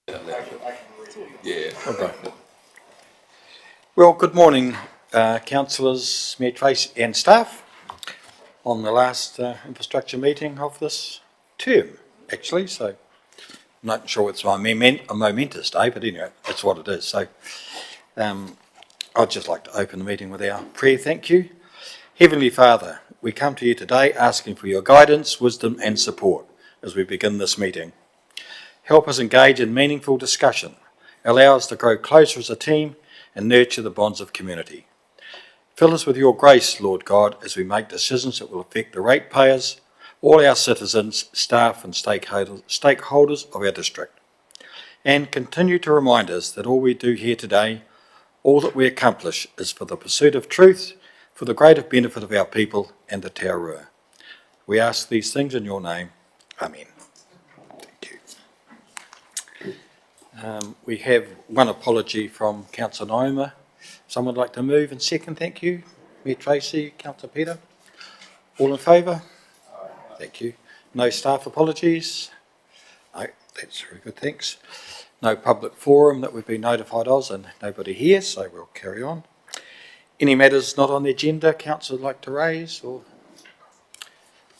Yeah. Okay. Well, good morning, councillors, Mayor Tracy and staff, on the last infrastructure meeting of this term, actually. So I'm not sure it's a momentous day, but anyway, that's what it is. So I'd just like to open the meeting with our prayer. Thank you. Heavenly Father, we come to you today asking for your guidance, wisdom and support as we begin this meeting. Help us engage in meaningful discussion. Allow us to grow closer as a team and nurture the bonds of community. Fill us with your grace, Lord God, as we make decisions that will affect the ratepayers, all our citizens, staff and stakeholders of our district. And continue to remind us that all we do here today, all that we accomplish, is for the pursuit of truth, for the greater benefit of our people and the Te Arua. We ask these things in your name. Amen. Thank you. We have one apology from Councillor Naima. Someone would like to move and second, thank you. Mayor Tracy, Councillor Peter. All in favour? Thank you. No staff apologies? No, that's very good, thanks. No public forum that we've been notified of and nobody here, so we'll carry on. Any matters not on the agenda council would like to raise? Or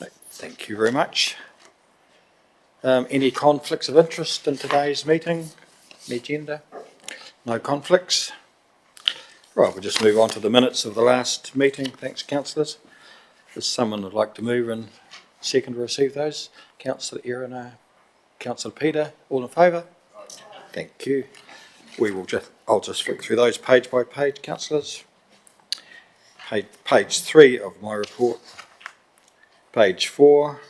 no, thank you very much. Any conflicts of interest in today's meeting? The agenda? No conflicts? Right, we'll just move on to the minutes of the last meeting. Thanks, councillors. Does someone would like to move and second to receive those? Councillor Erin, Councillor Peter, all in favour? Thank you. I'll just flick through those page by page, councillors. Page 3 of my report. Page 4.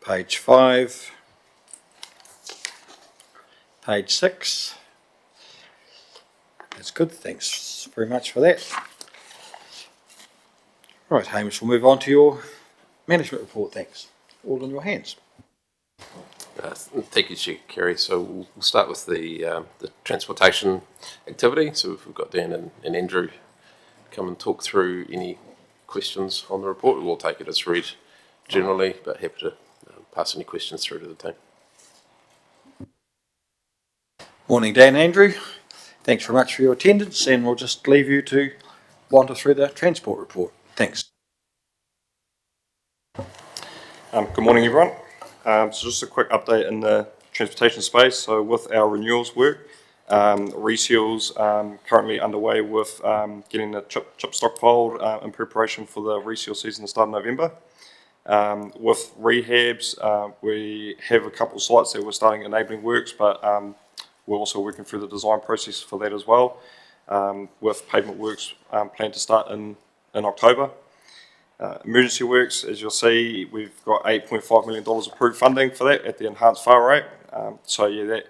Page 5. Page 6. That's good, thanks very much for that. Right, Hamish, we'll move on to your management report, thanks. All in your hands. Thank you, Chair Kerry. So we'll start with the transportation activity. So we've got Dan and Andrew come and talk through any questions on the report. We'll take it as read generally, but happy to pass any questions through to the team. Morning, Dan and Andrew. Thanks very much for your attendance, and we'll just leave you to wander through the transport report. Thanks. Good morning, everyone. So just a quick update in the transportation space. So with our renewals work, reseals currently underway with getting the chip stockpiled in preparation for the reseal season to start in November. With rehabs, we have a couple of sites that we're starting enabling works, but we're also working through the design process for that as well, with pavement works planned to start in October. Emergency works, as you'll see, we've got $8.5 million approved funding for that at the enhanced fire rate. So yeah,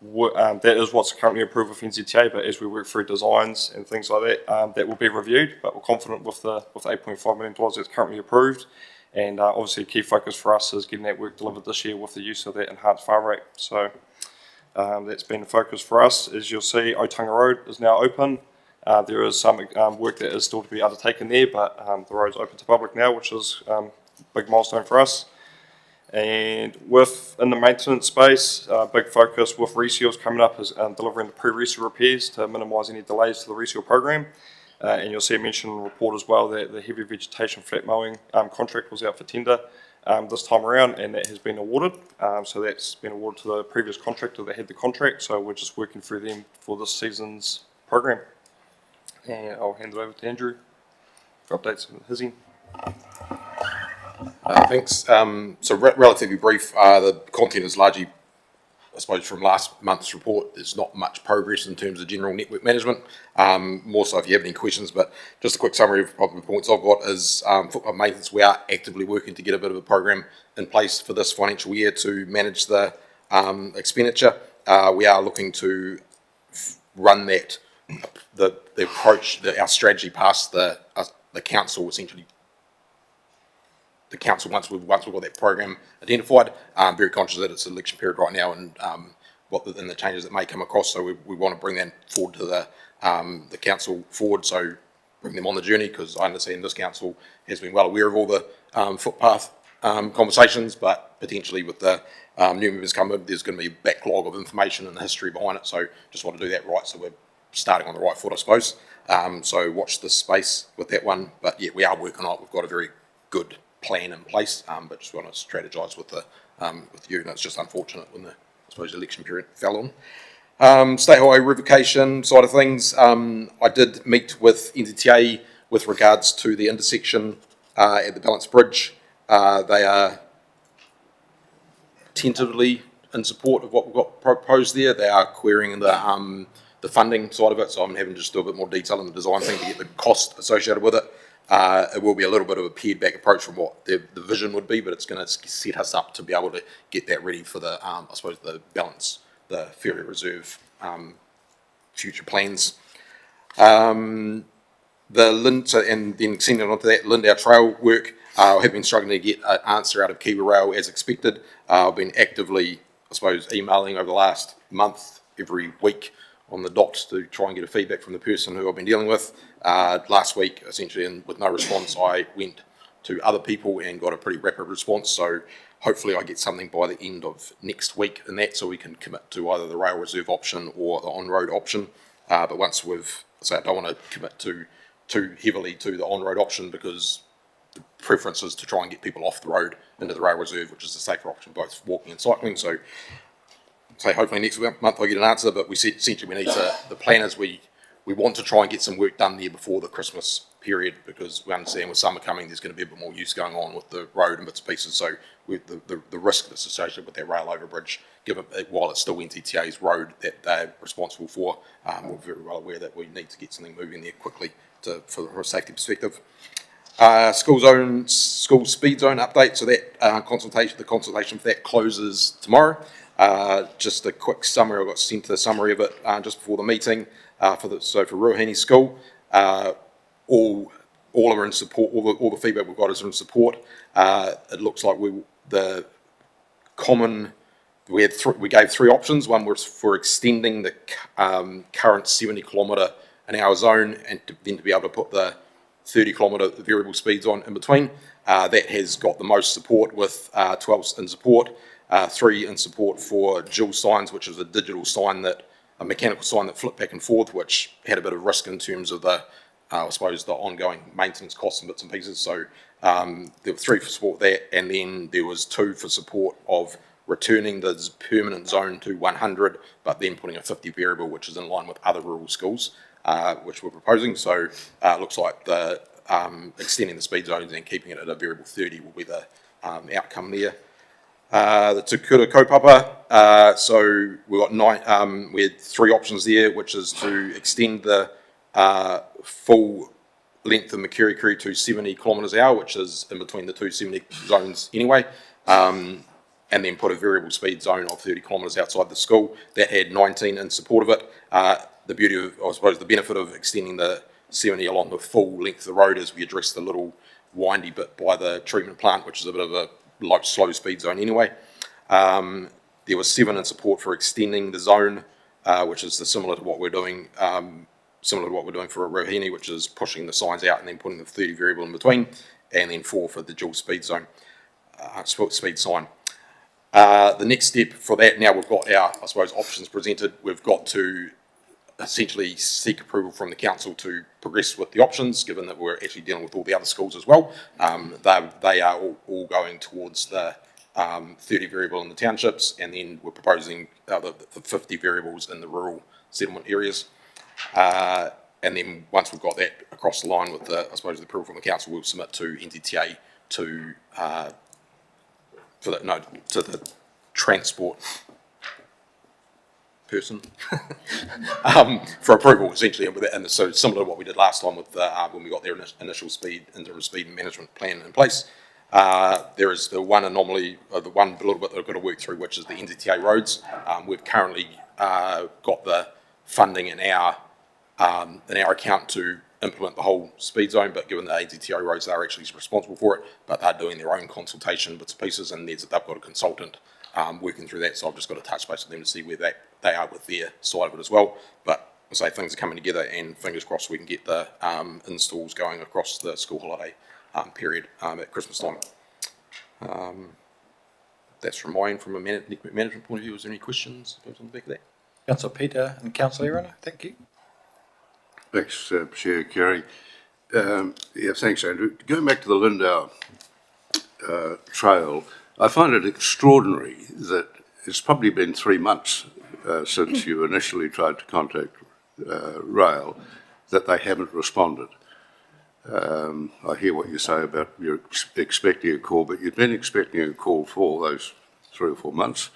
that is what's currently approved with NZTA, but as we work through designs and things like that, that will be reviewed, but we're confident with the $8.5 million that's currently approved. And obviously a key focus for us is getting that work delivered this year with the use of that enhanced fire rate. So that's been a focus for us. As you'll see, Otanga Road is now open. There is some work that is still to be undertaken there, but the road's open to public now, which is a big milestone for us. And in the maintenance space, big focus with reseals coming up is delivering the pre-reseal repairs to minimise any delays to the reseal program. And you'll see a mention in the report as well that the heavy vegetation flat mowing contract was out for tender this time around, and that has been awarded. So that's been awarded to the previous contractor that had the contract, so we're just working through them for this season's program. And I'll hand it over to Andrew for updates on his end. Thanks. So relatively brief. The content is largely, I suppose, from last month's report. There's not much progress in terms of general network management. More so if you have any questions, but just a quick summary of the points I've got is footpath maintenance. We are actively working to get a bit of a program in place for this financial year to manage the expenditure. We are looking to run that the approach, our strategy past the council, essentially. The council, once we've got that program identified, I'm very conscious that it's election period right now, and and the changes that may come across. So we want to bring that forward to the council forward. So bring them on the journey, because I understand this council has been well aware of all the footpath conversations, but potentially with the new members coming in, there's going to be a backlog of information and the history behind it. So just want to do that right, so we're starting on the right foot, I suppose. So watch this space with that one. But yeah, we are working on it. We've got a very good plan in place, but just want to strategise with you. And it's just unfortunate when the election period fell on. State highway revocation side of things, I did meet with NZTA with regards to the intersection at the Balance Bridge. They are tentatively in support of what we've got proposed there. They are querying the funding side of it, so I'm having to just do a bit more detail in the design thing to get the cost associated with it. It will be a little bit of a pared back approach from what the vision would be, but it's going to set us up to be able to get that ready for the, the balance, the ferry reserve future plans. And then extending onto that, Lindau Trail work, I have been struggling to get an answer out of Kiwi Rail as expected. I've been actively, emailing over the last month, every week on the dot to try and get a feedback from the person who I've been dealing with. Last week, essentially, and with no response, I went to other people and got a pretty rapid response. So hopefully I get something by the end of next week in that, so we can commit to either the rail reserve option or the on-road option. But once I don't want to commit too heavily to the on-road option, because the preference is to try and get people off the road into the rail reserve, which is the safer option, both walking and cycling. So hopefully next month I get an answer, but essentially we need to, the plan is we want to try and get some work done there before the Christmas period, because we understand with summer coming, there's going to be a bit more use going on with the road and bits and pieces. So with the risk that's associated with that rail overbridge, given while it's still NTTA's road that they're responsible for, we're very well aware that we need to get something moving there quickly from a safety perspective. School speed zone update. So that the consultation for that closes tomorrow. Just a quick summary. I got sent a summary of it just before the meeting. For Ruahine School, all are in support. All the feedback we've got is in support. It looks like we gave three options. One was for extending the current 70 kilometre an hour zone, and then to be able to put the 30 kilometre variable speeds on in between. That has got the most support, with 12 in support, 3 in support for dual signs, which is a digital sign a mechanical sign that flipped back and forth, which had a bit of risk in terms of the ongoing maintenance costs and bits and pieces. So there were 3 for support for that, and then there was 2 for support of returning the permanent zone to 100, but then putting a 50 variable, which is in line with other rural schools, which we're proposing. So it looks like the extending the speed zones and keeping it at a variable 30 will be the outcome there. The Te Kura Kaupapa, so we've got we had 3 options there, which is to extend the full length of Makirikiri to 70 kilometres an hour, which is in between the 270 zones anyway, and then put a variable speed zone of 30 kilometres outside the school. That had 19 in support of it. The beauty of, the benefit of extending the 70 along the full length of the road is we address the little windy bit by the treatment plant, which is a bit of a slow speed zone anyway. There was 7 in support for extending the zone, which is similar to what we're doing for Ruahine, which is pushing the signs out and then putting the 30 variable in between, and then 4 for the dual speed zone, speed sign. The next step for that, now we've got our, options presented, we've got to essentially seek approval from the council to progress with the options, given that we're actually dealing with all the other schools as well. They are all going towards the 30 variable in the townships, and then we're proposing the 50 variables in the rural settlement areas. And then once we've got that across the line with the approval from the council, we'll submit to NZTA to the transport person for approval, essentially, and so similar to what we did last time with when we got their initial interim speed management plan in place. There is the one anomaly, the one little bit that I've got to work through, which is the NZTA roads. We've currently got the funding in our account to implement the whole speed zone, but given the NZTA roads, they're actually responsible for it, but they're doing their own consultation bits and pieces, and they've got a consultant working through that, so I've just got to touch base with them to see where they are with their side of it as well. But I say things are coming together, and fingers crossed we can get the installs going across the school holiday period at Christmas time. That's from my end, from a network management point of view. Was there any questions on the back of that? Councillor Peter and Councillor Erina, thank you. Thanks, Chair Kerry. Yeah, thanks, Andrew. Going back to the Lindau trail, I find it extraordinary that it's probably been 3 months since you initially tried to contact Rail, that they haven't responded. I hear what you say about you're expecting a call, but you've been expecting a call for those 3 or 4 months.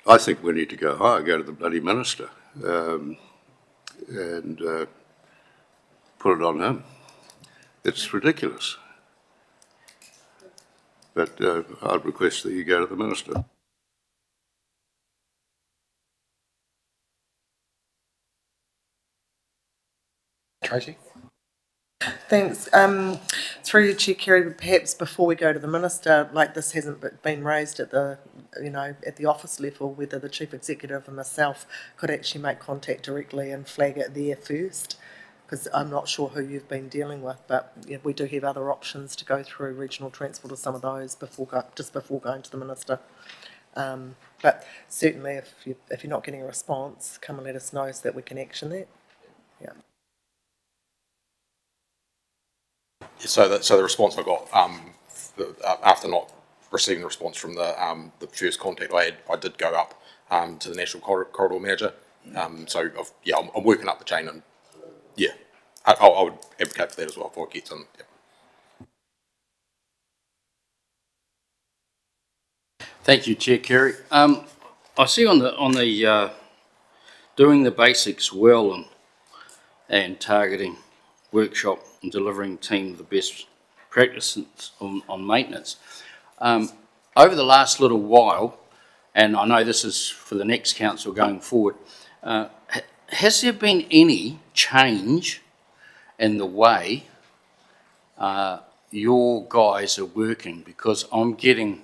I think we need to go higher, go to the bloody minister, and put it on him. It's ridiculous. But I'd request that you go to the minister. Tracy? Thanks. Through you, Chair Kerry, perhaps before we go to the minister, like this hasn't been raised at the, at the office level, whether the chief executive and myself could actually make contact directly and flag it there first, because I'm not sure who you've been dealing with, but we do have other options to go through regional transport or some of those just before going to the minister. But certainly, if you're not getting a response, come and let us know so that we can action that. Yeah. So the response I got after not receiving a response from the first contact I did go up to the National Corridor Manager. I'm working up the chain, and I would advocate for that as well before it gets in. Yeah. Thank you, Chair Kerry. I see on the doing the basics well and targeting workshop and delivering team the best practices on maintenance. Over the last little while, and I know this is for the next council going forward, has there been any change in the way your guys are working? Because I'm getting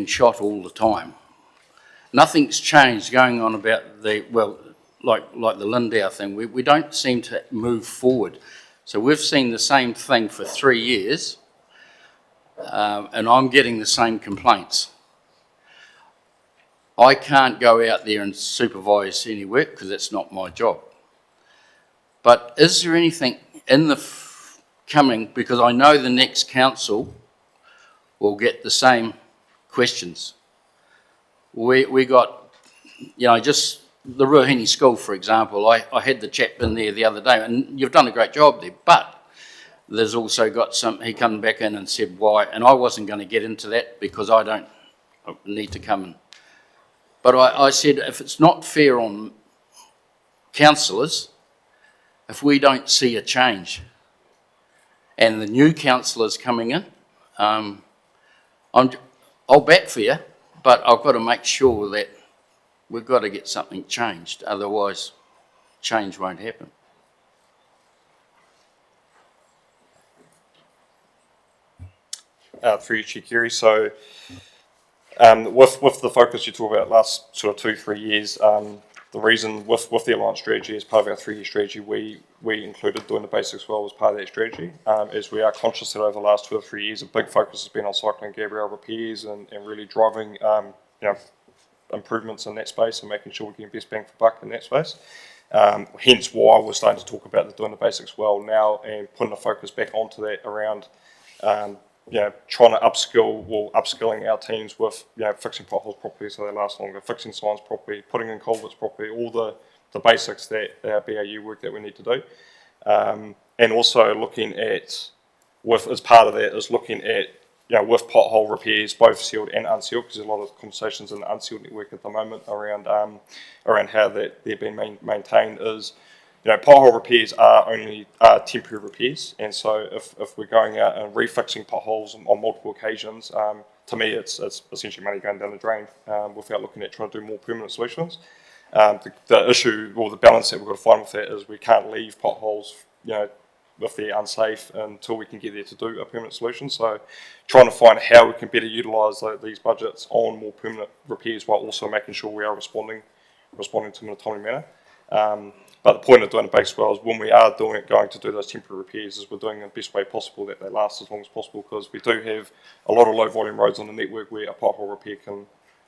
shot all the time. Nothing's changed going on about like the Lindau thing. We don't seem to move forward. So we've seen the same thing for 3 years, and I'm getting the same complaints. I can't go out there and supervise any work because that's not my job. But is there anything in the coming, because I know the next council will get the same questions. We got, just the Ruahine School, for example. I had the chap in there the other day, and you've done a great job there, but there's also got he come back in and said why, and I wasn't going to get into that because I don't need to come in. But I said, if it's not fair on councillors, if we don't see a change, and the new councillors coming in, I'll back for you, but I've got to make sure that we've got to get something changed, otherwise change won't happen. For you, Chair Kerry. So with the focus you talk about last sort of 2-3 years, the reason with the Alliance strategy, as part of our 3-year strategy, we included doing the basics well as part of that strategy, as we are conscious that over the last 2 or 3 years, a big focus has been on Cyclone Gabrielle repairs and really driving improvements in that space and making sure we're getting best bang for buck in that space. Hence why we're starting to talk about doing the basics well now and putting the focus back onto that around trying to upskilling our teams with fixing potholes properly so they last longer, fixing signs properly, putting in culverts properly, all the basics that our BAU work that we need to do, and also looking at as part of that is looking at with pothole repairs, both sealed and unsealed, because there's a lot of conversations in the unsealed network at the moment around how they're being maintained. Is pothole repairs are only temporary repairs, and so if we're going out and refixing potholes on multiple occasions, to me it's essentially money going down the drain without looking at trying to do more permanent solutions. The issue or the balance that we've got to find with that is we can't leave potholes if they're unsafe until we can get there to do a permanent solution. So trying to find how we can better utilise these budgets on more permanent repairs while also making sure we are responding to them in a timely manner. But the point of doing a base well is when we are going to do those temporary repairs is we're doing it the best way possible that they last as long as possible, because we do have a lot of low volume roads on the network where a pothole repair can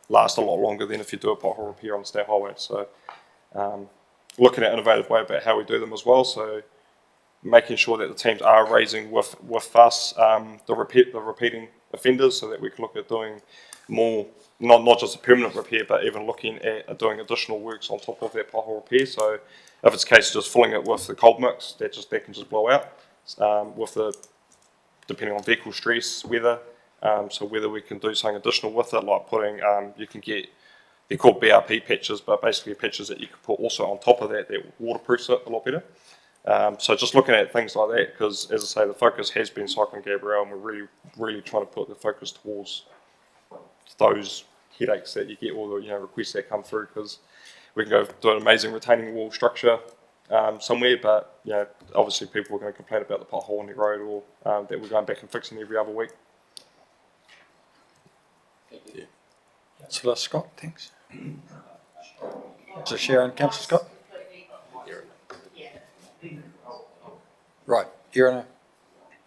last a lot longer than if you do a pothole repair on the state highway. So looking at innovative way about how we do them as well. So making sure that the teams are raising with us the repeating offenders, so that we can look at doing more, not just a permanent repair, but even looking at doing additional works on top of that pothole repair. So if it's a case of just filling it with the cold mix, that can just blow out with the, depending on vehicle stress, weather. So whether we can do something additional with it, like putting, you can get, they're called BRP patches, but basically patches that you can put also on top of that waterproofs it a lot better. So just looking at things like that, because as I say, the focus has been Cyclone Gabrielle, and we're really trying to put the focus towards those headaches that you get, or the requests that come through, because we can go do an amazing retaining wall structure somewhere, but obviously people are going to complain about the pothole on the road, or that we're going back and fixing every other week. Yeah. Councillor Scott, thanks. So Sharon, Councillor Scott. Right, Irina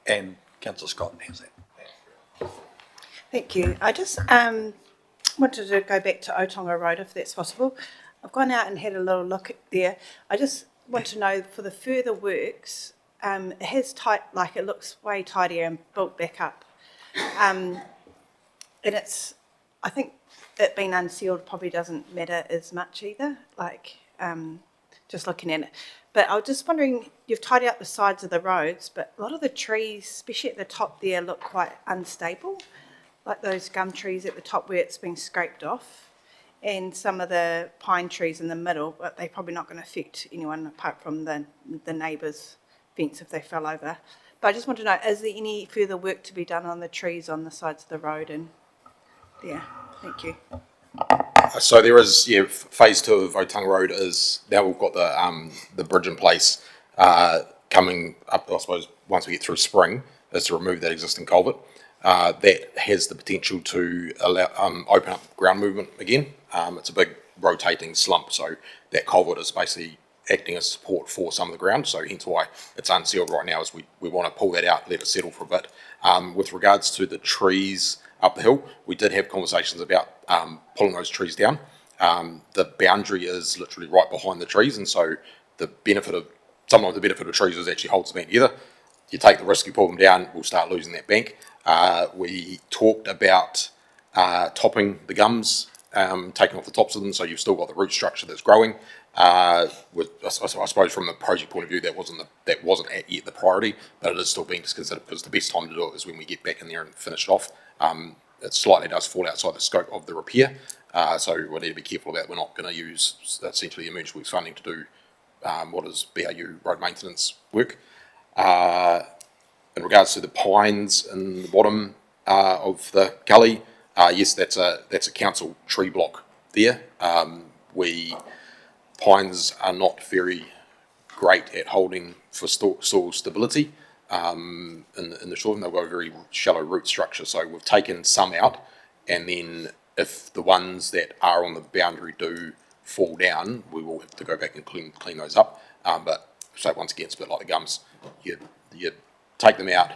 and Councillor Scott. How's that? Thank you. I just wanted to go back to Otonga Road, if that's possible. I've gone out and had a little look there. I just want to know, for the further works, it has it looks way tidier and built back up. And it's, I think it being unsealed probably doesn't matter as much either, just looking at it. But I was just wondering, you've tidied up the sides of the roads, but a lot of the trees, especially at the top there, look quite unstable, like those gum trees at the top where it's been scraped off, and some of the pine trees in the middle, but they're probably not going to affect anyone apart from the neighbour's fence if they fell over. But I just want to know, is there any further work to be done on the trees on the sides of the road? And yeah, thank you. So there is, phase 2 of Otonga Road is, now we've got the bridge in place, coming up, I suppose, once we get through spring, is to remove that existing culvert. That has the potential to allow, open up ground movement again. It's a big rotating slump, so that culvert is basically acting as support for some of the ground, so hence why it's unsealed right now, is we want to pull that out, let it settle for a bit. With regards to the trees up the hill, we did have conversations about pulling those trees down. The boundary is literally right behind the trees, and so sometimes the benefit of trees is actually holds the bank together. You take the risk, you pull them down, we'll start losing that bank. We talked about topping the gums, taking off the tops of them, so you've still got the root structure that's growing. I suppose from the project point of view, that wasn't yet the priority, but it is still being considered, because the best time to do it is when we get back in there and finish it off. It slightly does fall outside the scope of the repair, so we need to be careful about. We're not going to use essentially emergency works funding to do what is BAU road maintenance work. In regards to the pines in the bottom of the gully, yes, that's a council tree block there. Pines are not very great at holding for soil stability in the short term. They've got a very shallow root structure, so we've taken some out, and then if the ones that are on the boundary do fall down, we will have to go back and clean those up. But so once again, it's a bit like the gums. You take them out,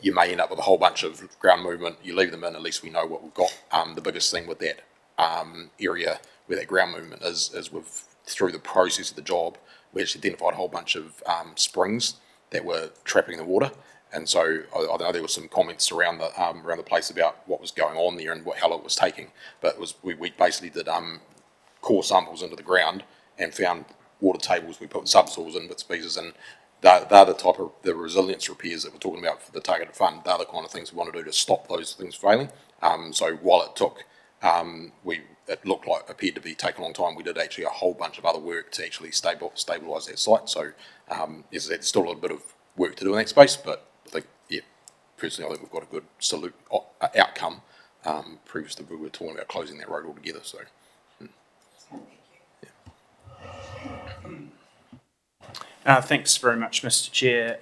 you may end up with a whole bunch of ground movement. You leave them in, at least we know what we've got. The biggest thing with that area where that ground movement is through the process of the job, we actually identified a whole bunch of springs that were trapping the water. And so I know there were some comments around the place about what was going on there and how long it was taking. But we basically did core samples into the ground and found water tables. We put subsoils in bits and pieces, and they're the type of the resilience repairs that we're talking about for the targeted fund. They're the kind of things we want to do to stop those things failing. So while it took, it appeared to be taking a long time, we did actually a whole bunch of other work to actually stabilise that site. So there's still a little bit of work to do in that space, but I think, personally, I think we've got a good outcome. Previously, we were talking about closing that road altogether. So. Thanks very much, Mr. Chair.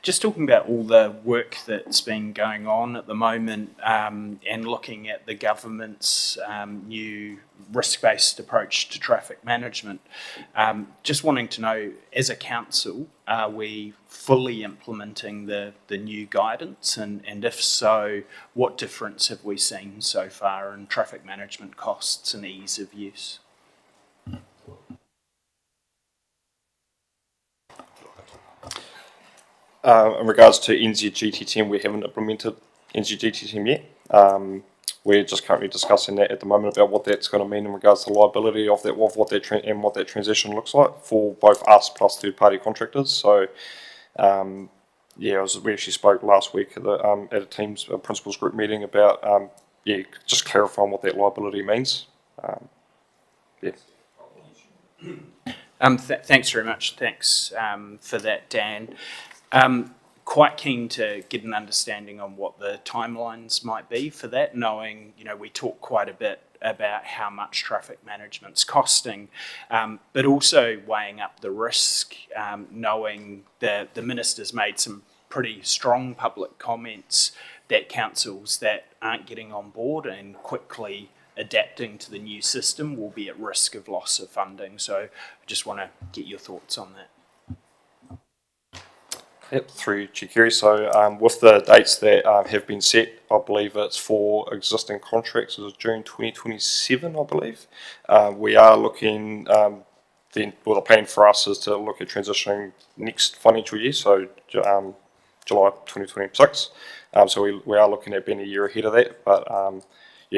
Just talking about all the work that's been going on at the moment and looking at the government's new risk-based approach to traffic management, just wanting to know, as a council, are we fully implementing the new guidance? And if so, what difference have we seen so far in traffic management costs and ease of use? In regards to NZGT10, we haven't implemented NZGT10 yet. We're just currently discussing that at the moment about what that's going to mean in regards to liability of that, what that transition looks like for both us plus third-party contractors. So, we actually spoke last week at a team's principals group meeting about just clarifying what that liability means. Thanks very much. Thanks for that, Dan. Quite keen to get an understanding on what the timelines might be for that, knowing, we talk quite a bit about how much traffic management's costing, but also weighing up the risk, knowing that the Minister's made some pretty strong public comments that councils that aren't getting on board and quickly adapting to the new system will be at risk of loss of funding. So I just want to get your thoughts on that. Yep, through Chikiri. So with the dates that have been set, I believe it's for existing contracts as June 2027, I believe. We are looking, the plan for us is to look at transitioning next financial year, so July 2026. So we are looking at being a year ahead of that, but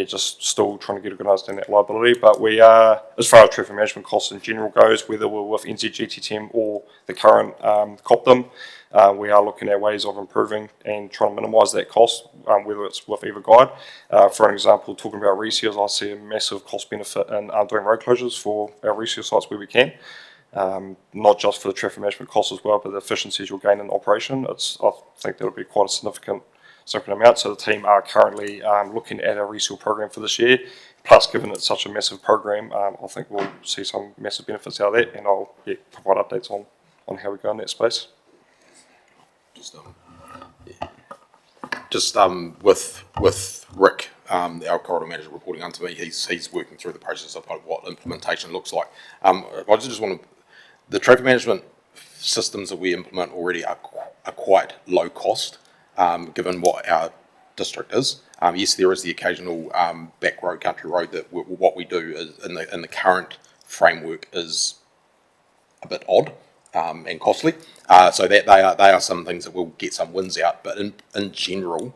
just still trying to get a good understanding of that liability. But we are, as far as traffic management costs in general goes, whether we're with NZGT10 or the current COPTM, we are looking at ways of improving and trying to minimise that cost, whether it's with either guide. For an example, talking about reseals, I see a massive cost benefit in doing road closures for our reseal sites where we can. Not just for the traffic management costs as well, but the efficiencies you'll gain in operation. I think that'll be quite a significant amount. So the team are currently looking at a resale program for this year. Plus, given it's such a massive program, I think we'll see some massive benefits out of that, and I'll provide updates on how we go in that space. With Rick, our corridor manager reporting onto me, he's working through the process of what implementation looks like. I just want to, the traffic management systems that we implement already are quite low cost. Given what our district is. Yes, there is the occasional back road, country road that what we do is in the current framework is a bit odd and costly. So that they are some things that will get some wins out. But in general,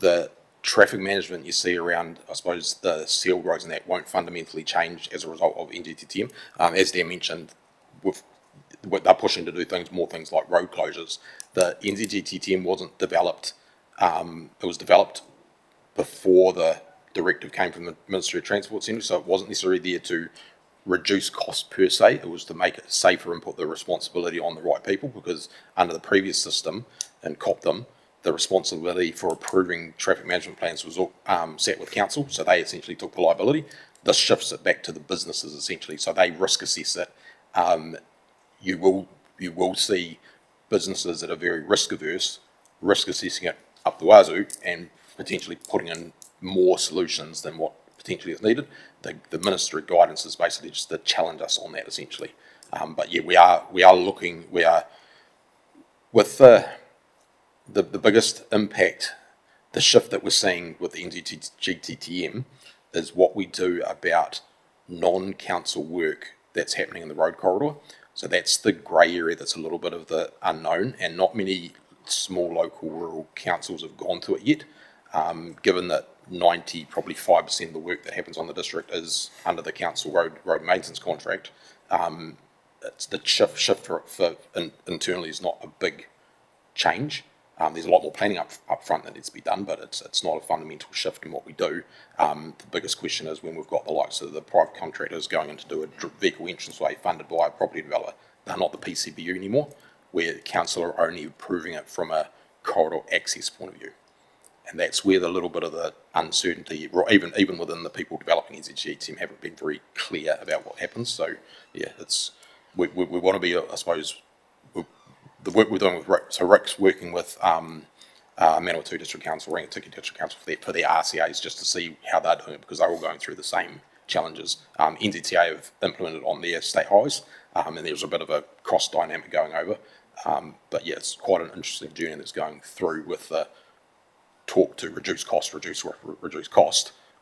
the traffic management you see around, I suppose, the sealed roads and that won't fundamentally change as a result of NGTTM. As Dan mentioned, they're pushing to do more things like road closures. The NZGTTM wasn't developed, it was developed before the directive came from the Ministry of Transport Centre, so it wasn't necessarily there to reduce cost per se, it was to make it safer and put the responsibility on the right people, because under the previous system in COPTM, the responsibility for approving traffic management plans was sat with council, so they essentially took the liability. This shifts it back to the businesses essentially, so they risk assess it. You will see businesses that are very risk averse, risk assessing it up the wazoo and potentially putting in more solutions than what potentially is needed. The Ministry guidance is basically just to challenge us on that essentially. But yeah, we are looking, with the biggest impact, the shift that we're seeing with the NZGTTM is what we do about non-council work that's happening in the road corridor. So that's the grey area that's a little bit of the unknown, and not many small local rural councils have gone to it yet, given that probably 5% of the work that happens on the district is under the council road maintenance contract. It's the shift for internally is not a big change. There's a lot more planning up front that needs to be done, but it's not a fundamental shift in what we do. The biggest question is when we've got the likes of the private contractors going in to do a vehicle entranceway funded by a property developer, they're not the PCBU anymore, where council are only approving it from a corridor access point of view. And that's where the little bit of the uncertainty, even within the people developing NZGTM, haven't been very clear about what happens. So yeah, we want to be, I suppose, the work we're doing with Rick, so Rick's working with Manawatu District Council, Rangituki District Council for their RCAs just to see how they're doing it because they're all going through the same challenges. NZTA have implemented on their state highways, and there's a bit of a cross dynamic going over. But yeah, it's quite an interesting journey that's going through with the talk to reduce cost.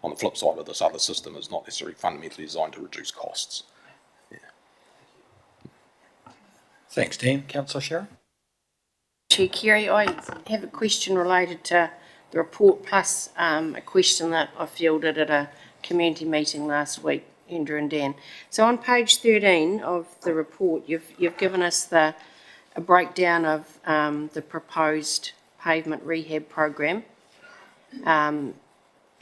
On the flip side of this other system is not necessarily fundamentally designed to reduce costs. Yeah. Thanks, Dan. Councillor Sharon? Chair Kerry, I have a question related to the report plus a question that I fielded at a community meeting last week, Andrew and Dan. So on page 13 of the report, you've given us a breakdown of the proposed pavement rehab program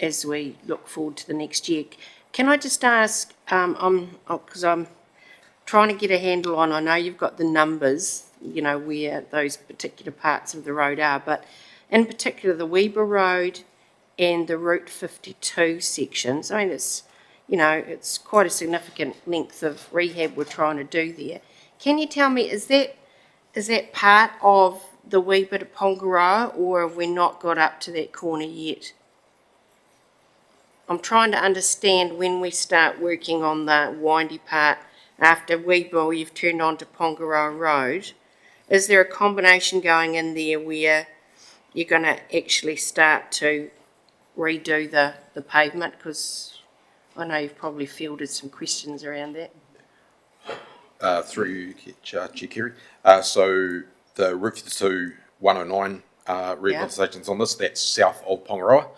as we look forward to the next year. Can I just ask, because I'm trying to get a handle on, I know you've got the numbers, you know, where those particular parts of the road are, but in particular the Weber Road and the Route 52 sections, I mean, it's, you know, it's quite a significant length of rehab we're trying to do there. Can you tell me, is that part of the Weber to Pongaroa, or have we not got up to that corner yet? I'm trying to understand when we start working on the windy part after Weber, you've turned on to Pongaroa Road. Is there a combination going in there where you're going to actually start to redo the pavement? Because I know you've probably fielded some questions around that. Through Chair Kerry. So the Route 52 109 rehabilitations on this, that's south of Pongaroa.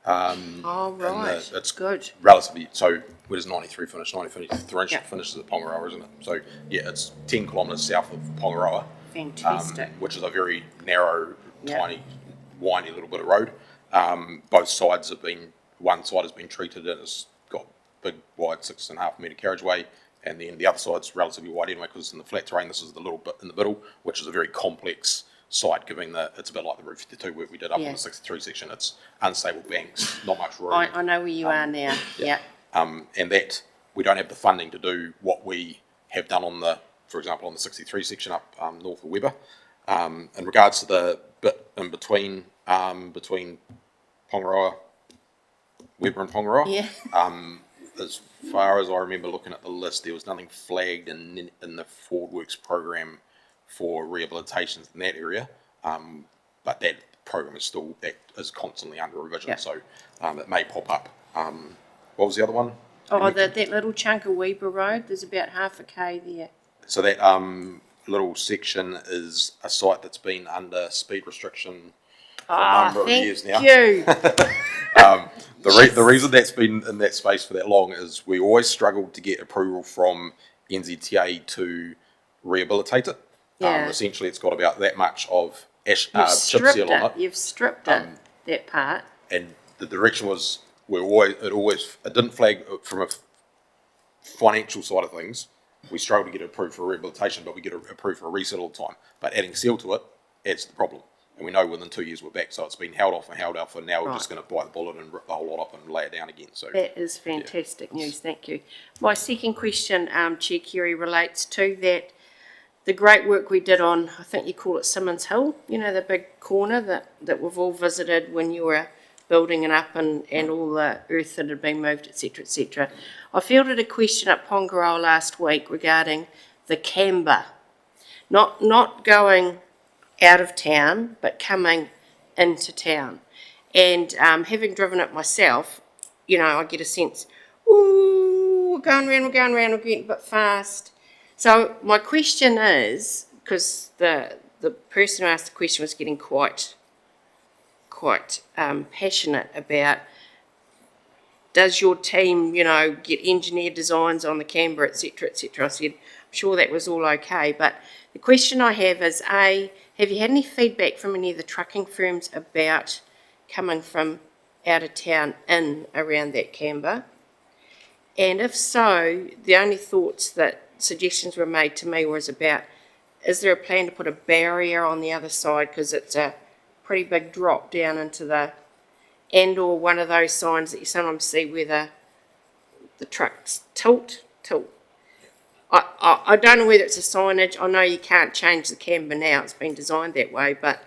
Oh, right. It's good. Relatively, so where does 93 finish? 93 Yep. finishes at Pongaroa, isn't it? So yeah, it's 10 kilometres south of Pongaroa. Fantastic. Which is a very narrow, Yep. tiny, windy little bit of road. Both sides have been, one side has been treated and it's got big, wide 6.5 metre carriageway, and then the other side's relatively wide anyway because it's in the flat terrain. This is the little bit in the middle, which is a very complex site, given that it's a bit like the Route 52 work we did up on the 63 section. It's unstable banks, not much room. I know where you are now. Yeah. And that we don't have the funding to do what we have done on the, for example, on the 63 section up north of Weber. In regards to the bit in between Pongaroa, Weber and Pongaroa, Yeah. as far as I remember looking at the list, there was nothing flagged in the Forward Works program for rehabilitations in that area, but that program is still, that is constantly under revision, Yep. so it may pop up. What was the other one? Oh, that little chunk of Weber Road, there's about half a K there. So that little section is a site that's been under speed restriction for a number of years now. Thank you. The reason that's been in that space for that long is we always struggled to get approval from NZTA to rehabilitate it. Yeah. Essentially, it's got about that much of chip Stripped seal on it. You've stripped it, that part. And the direction was it didn't flag from a financial side of things. We struggle to get it approved for rehabilitation, but we get it approved for a reset all the time. But adding seal to it adds to the problem. And we know within 2 years we're back, so it's been held off, and now we're just going to bite the bullet and rip the whole lot up and lay it down again. So That is fantastic news, thank you. My second question, Chair Kerry, relates to the great work we did on, I think you call it Simmons Hill, you know, the big corner that we've all visited when you were building it up and all the earth that had been moved, etc., etc. I fielded a question at Pongaroa last week regarding the Canberra, not going out of town, but coming into town. And having driven it myself, you know, I get a sense, ooh, we're going round, we're getting a bit fast. So my question is, because the person who asked the question was getting quite passionate about, does your team, you know, get engineered designs on the Canberra, etc., etc. I said, I'm sure that was all okay, but the question I have is, A, have you had any feedback from any of the trucking firms about coming from out of town in around that Canberra? And if so, the only suggestions were made to me was about, is there a plan to put a barrier on the other side, because it's a pretty big drop down into and or one of those signs that you sometimes see where the trucks tilt. I don't know whether it's a signage. I know you can't change the camber now. It's been designed that way, but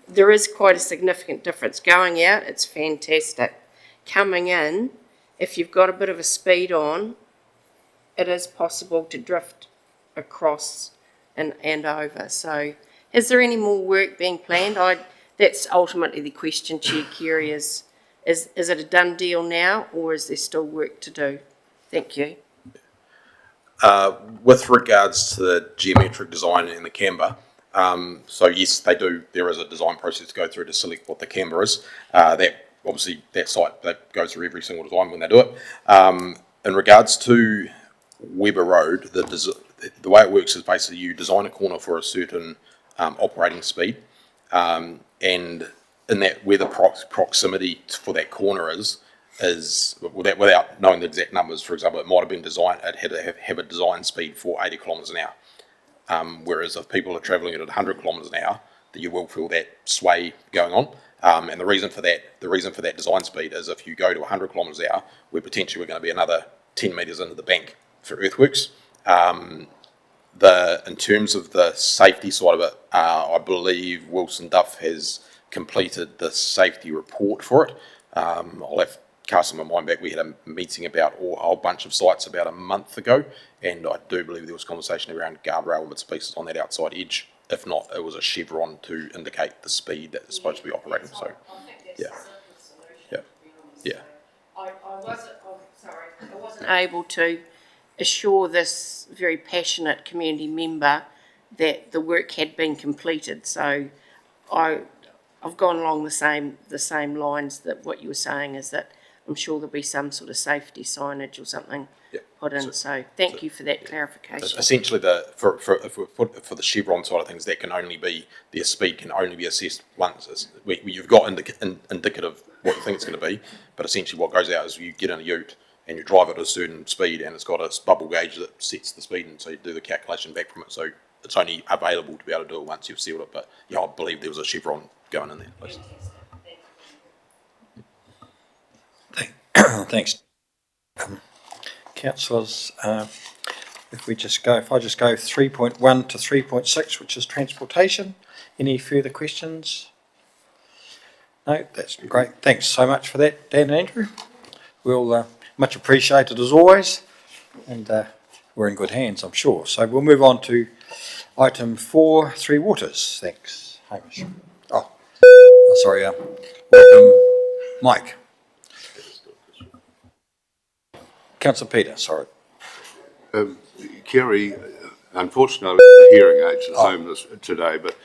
there is quite a significant difference. Going out, it's fantastic. Coming in, if you've got a bit of a speed on, it is possible to drift across and over. So is there any more work being planned? That's ultimately the question, Chair Kerry, is it a done deal now, or is there still work to do? Thank you. With regards to the geometric design and the camber, so yes, they do. There is a design process to go through to select what the camber is. That obviously that site that goes through every single design when they do it. In regards to Weber Road, the way it works is basically you design a corner for a certain operating speed, and in that where the proximity for that corner is without knowing the exact numbers. For example, it might have been designed, it had to have a design speed for 80 kilometres an hour. Whereas if people are travelling at 100 kilometres an hour, that you will feel that sway going on. And the reason for that design speed is if you go to 100 kilometres an hour, we're potentially going to be another 10 metres into the bank for earthworks. In terms of the safety side of it, I believe Wilson Duff has completed the safety report for it. I'll have casting my mind back, we had a meeting about a whole bunch of sites about a month ago, and I do believe there was conversation around guardrail and bits and pieces on that outside edge. If not, it was a chevron to indicate the speed that it's supposed to be operating. So, yeah, yeah. I wasn't able to assure this very passionate community member that the work had been completed. So, I've gone along the same lines that what you were saying is that I'm sure there'll be some sort of safety signage or something put in. So thank you for that clarification. Essentially, for the chevron side of things, that can only be, their speed can only be assessed once. You've got indicative what you think it's going to be, but essentially what goes out is you get in a ute and you drive it at a certain speed, and it's got a bubble gauge that sets the speed, and so you do the calculation back from it. So it's only available to be able to do it once you've sealed it. But yeah, I believe there was a chevron going in there. Please. Thanks. Councillors, if I just go 3.1 to 3.6, which is transportation, any further questions? No, that's great. Thanks so much for that, Dan and Andrew. We'll much appreciated as always, and we're in good hands, I'm sure. So we'll move on to item 4, Three Waters. Thanks, Hamish. Oh, sorry. Welcome, Mike. Councillor Peter, sorry. Kerry, unfortunately, the hearing aids at home today, but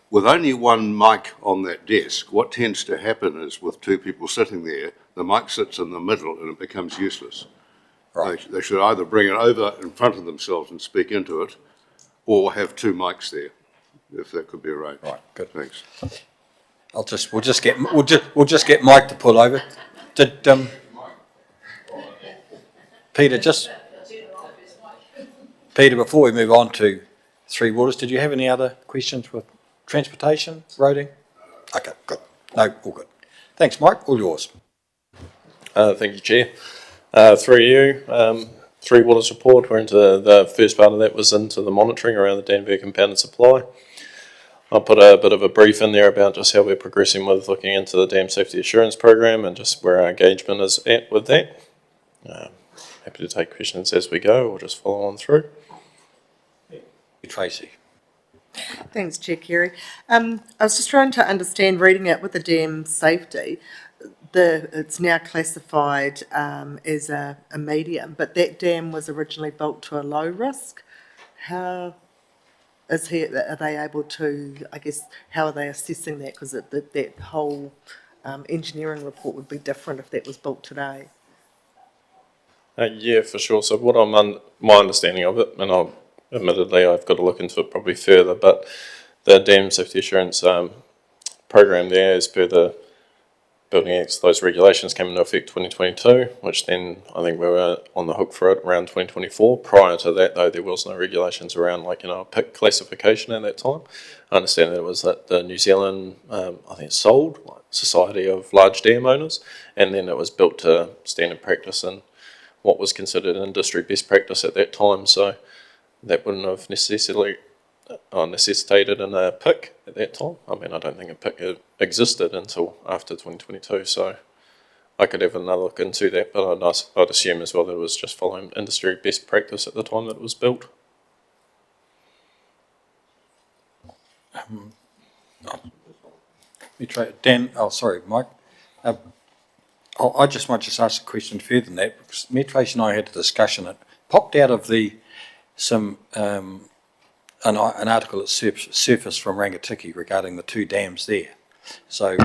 with only one mic on that desk, what tends to happen is with two people sitting there, the mic sits in the middle and it becomes useless. Right. They should either bring it over in front of themselves and speak into it, or have two mics there, if that could be arranged. Right, good. Thanks. We'll just get Mike to pull over. Did Peter, before we move on to Three Waters, did you have any other questions with transportation, roading? Okay, good. No, all good. Thanks, Mike. All yours. Thank you, Chair. Through you, Three Waters report. We're into the first part of that was into the monitoring around the Danbury compounded supply. I'll put a bit of a brief in there about just how we're progressing with looking into the dam safety assurance program and just where our engagement is at with that. Happy to take questions as we go or just follow on through. Tracy. Thanks, Chair Kerry. I was just trying to understand, reading it with the dam safety, it's now classified as a medium, but that dam was originally built to a low risk. How are they able to, I guess, how are they assessing that? Because that whole engineering report would be different if that was built today. Yeah, for sure. So what my understanding of it, and admittedly I've got to look into it probably further, but the dam safety assurance program there, as per the Building Acts, those regulations came into effect 2022, which then I think we were on the hook for it around 2024. Prior to that, though, there was no regulations around a PIC classification at that time. I understand that it was that the New Zealand, I think, sold Society of Large Dam Owners, and then it was built to standard practice and what was considered industry best practice at that time. So that wouldn't have necessitated in a PIC at that time. I mean, I don't think a PIC existed until after 2022, so I could have another look into that, but I'd assume as well that it was just following industry best practice at the time that it was built. Dan, oh, sorry, Mike. I just might just ask a question further than that, because Metrace and I had a discussion. It popped out of an article that surfaced from Rangatiki regarding the 2 dams there. So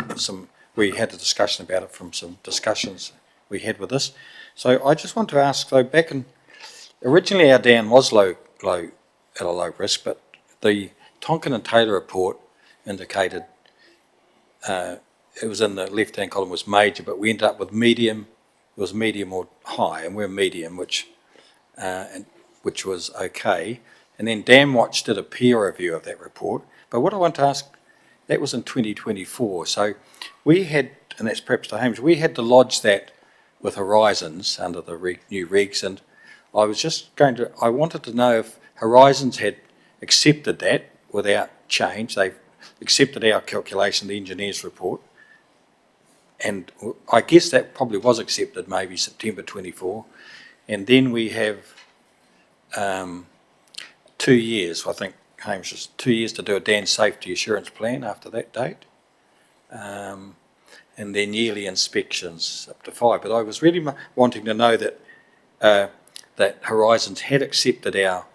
we had a discussion about it from some discussions we had with this. So I just want to ask, though, originally our dam was at a low risk, but the Tonkin and Taylor report indicated it was in the left-hand column was major, but we ended up with medium. It was medium or high, and we're medium, which was okay. And then Dam Watch did a peer review of that report. But what I want to ask, that was in 2024. So we had, and that's perhaps to Hamish, we had to lodge that with Horizons under the new regs, and I wanted to know if Horizons had accepted that without change. They've accepted our calculation, the engineer's report, and I guess that probably was accepted maybe September 24, and then we have 2 years, I think, Hamish, is 2 years to do a dam safety assurance plan after that date, and then yearly inspections up to 5. But I was really wanting to know that that Horizons had accepted our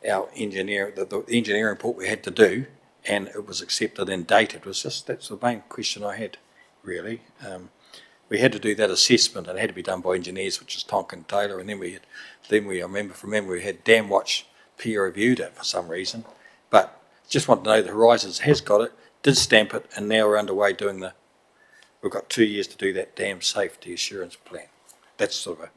the engineering report we had to do, and it was accepted and dated. That's the main question I had, really. We had to do that assessment, and it had to be done by engineers, which is Tonkin Taylor, and then I remember from memory, we had Dam Watch peer reviewed it for some reason. But just want to know that Horizons has got it, did stamp it, and now we're underway we've got 2 years to do that dam safety assurance plan. That's sort of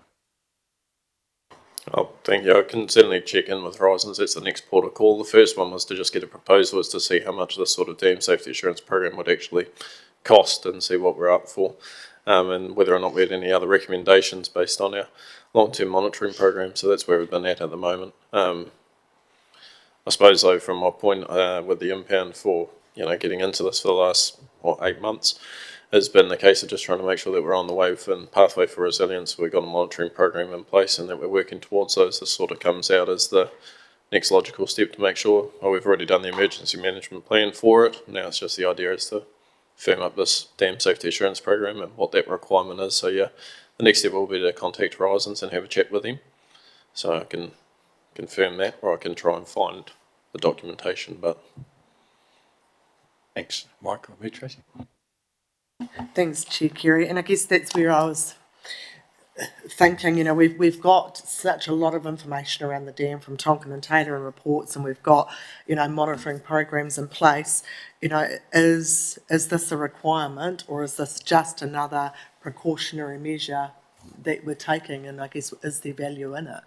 Oh, thank you. I can certainly check in with Horizons. That's the next port of call. The first one was to just get a proposal as to see how much this sort of dam safety assurance program would actually cost and see what we're up for, and whether or not we had any other recommendations based on our long-term monitoring program. So that's where we've been at the moment. I suppose, though, from my point with the impound for getting into this for the last 8 months, has been the case of just trying to make sure that we're on the way within pathway for resilience. We've got a monitoring program in place, and that we're working towards those. This sort of comes out as the next logical step to make sure. We've already done the emergency management plan for it. Now it's just the idea is to firm up this dam safety assurance program and what that requirement is. So yeah, the next step will be to contact Horizons and have a chat with them, so I can confirm that, or I can try and find the documentation. But thanks, Michael. Me, Tracy. Thanks, Chair Kerry. And I guess that's where I was thinking, we've got such a lot of information around the dam from Tonkin and Taylor and reports, and we've got, monitoring programs in place. Is this a requirement, or is this just another precautionary measure that we're taking, and I guess is there value in it?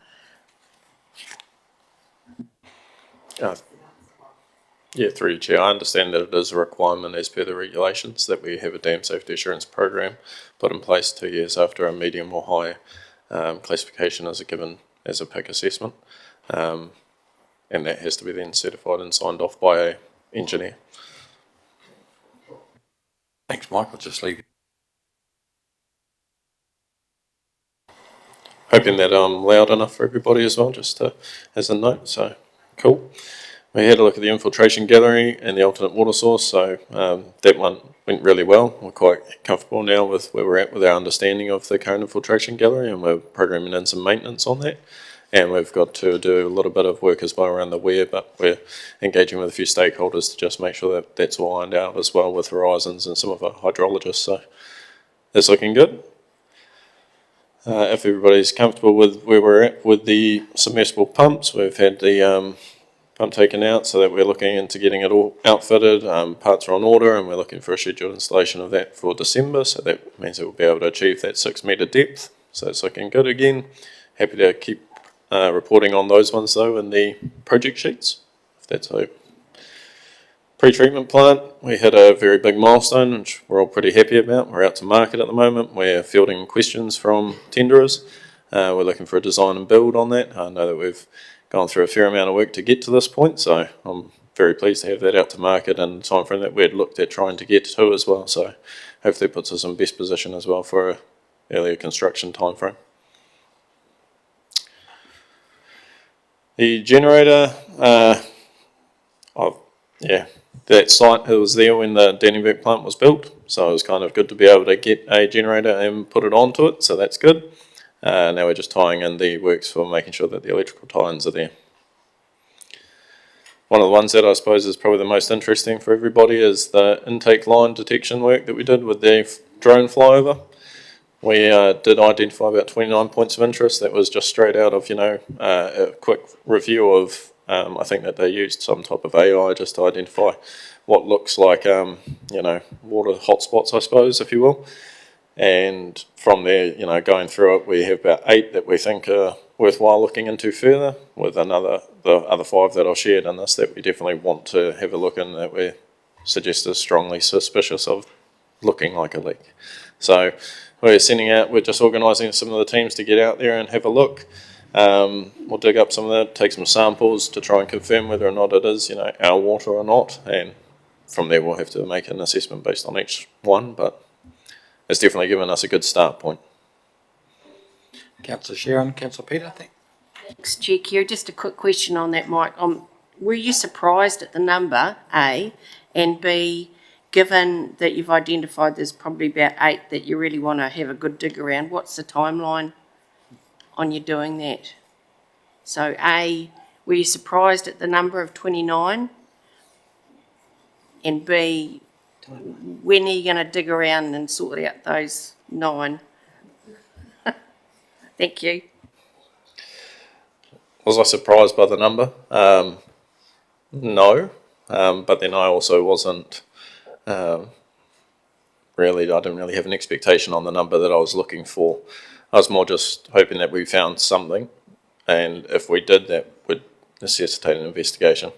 Yeah, through you, Chair. I understand that it is a requirement as per the regulations that we have a dam safety assurance program put in place 2 years after a medium or high classification is given as a PIC assessment, and that has to be then certified and signed off by an engineer. Thanks, Mike. I'll just leave it. Hoping that I'm loud enough for everybody as well, just as a note. So, cool. We had a look at the infiltration gallery and the alternate water source, so that one went really well. We're quite comfortable now with where we're at with our understanding of the current infiltration gallery, and we're programming in some maintenance on that. And we've got to do a little bit of work as well around the weir, but we're engaging with a few stakeholders to just make sure that that's all ironed out as well with Horizons and some of our hydrologists. So that's looking good. If everybody's comfortable with where we're at with the submersible pumps, we've had the pump taken out so that we're looking into getting it all outfitted. Parts are on order, and we're looking for a scheduled installation of that for December, so that means that we'll be able to achieve that 6 metre depth. So it's looking good again. Happy to keep reporting on those ones though in the project sheets, if that's so. Pre-treatment plant, we hit a very big milestone, which we're all pretty happy about. We're out to market at the moment. We're fielding questions from tenderers. We're looking for a design and build on that. I know that we've gone through a fair amount of work to get to this point, so I'm very pleased to have that out to market in the time frame that we had looked at trying to get to as well. So hopefully it puts us in best position as well for a earlier construction time frame. The generator, that site was there when the Dannyburg plant was built, so it was kind of good to be able to get a generator and put it onto it, so that's good. Now we're just tying in the works for making sure that the electrical tie-ins are there. One of the ones that I suppose is probably the most interesting for everybody is the intake line detection work that we did with the drone flyover. We did identify about 29 points of interest. That was just straight out of, a quick review of, I think that they used some type of AI just to identify what looks like, water hotspots, I suppose, if you will. And from there, going through it, we have about 8 that we think are worthwhile looking into further, with the other 5 that I've shared in this that we definitely want to have a look in, that we suggest is strongly suspicious of looking like a leak. So we're just organising some of the teams to get out there and have a look. We'll dig up some of that, take some samples to try and confirm whether or not it is, our water or not, and from there we'll have to make an assessment based on each one, but it's definitely given us a good start point. Councillor Sharon, Councillor Peter, I think. Thanks, Chair Kerry. Just a quick question on that, Mike. Were you surprised at the number, A, and B, given that you've identified there's probably about 8 that you really want to have a good dig around, what's the timeline on you doing that? So A, were you surprised at the number of 29? And B, when are you going to dig around and sort out those 9? Thank you. Was I surprised by the number? No, but then I also wasn't I didn't really have an expectation on the number that I was looking for. I was more just hoping that we found something, and if we did, that would necessitate an investigation.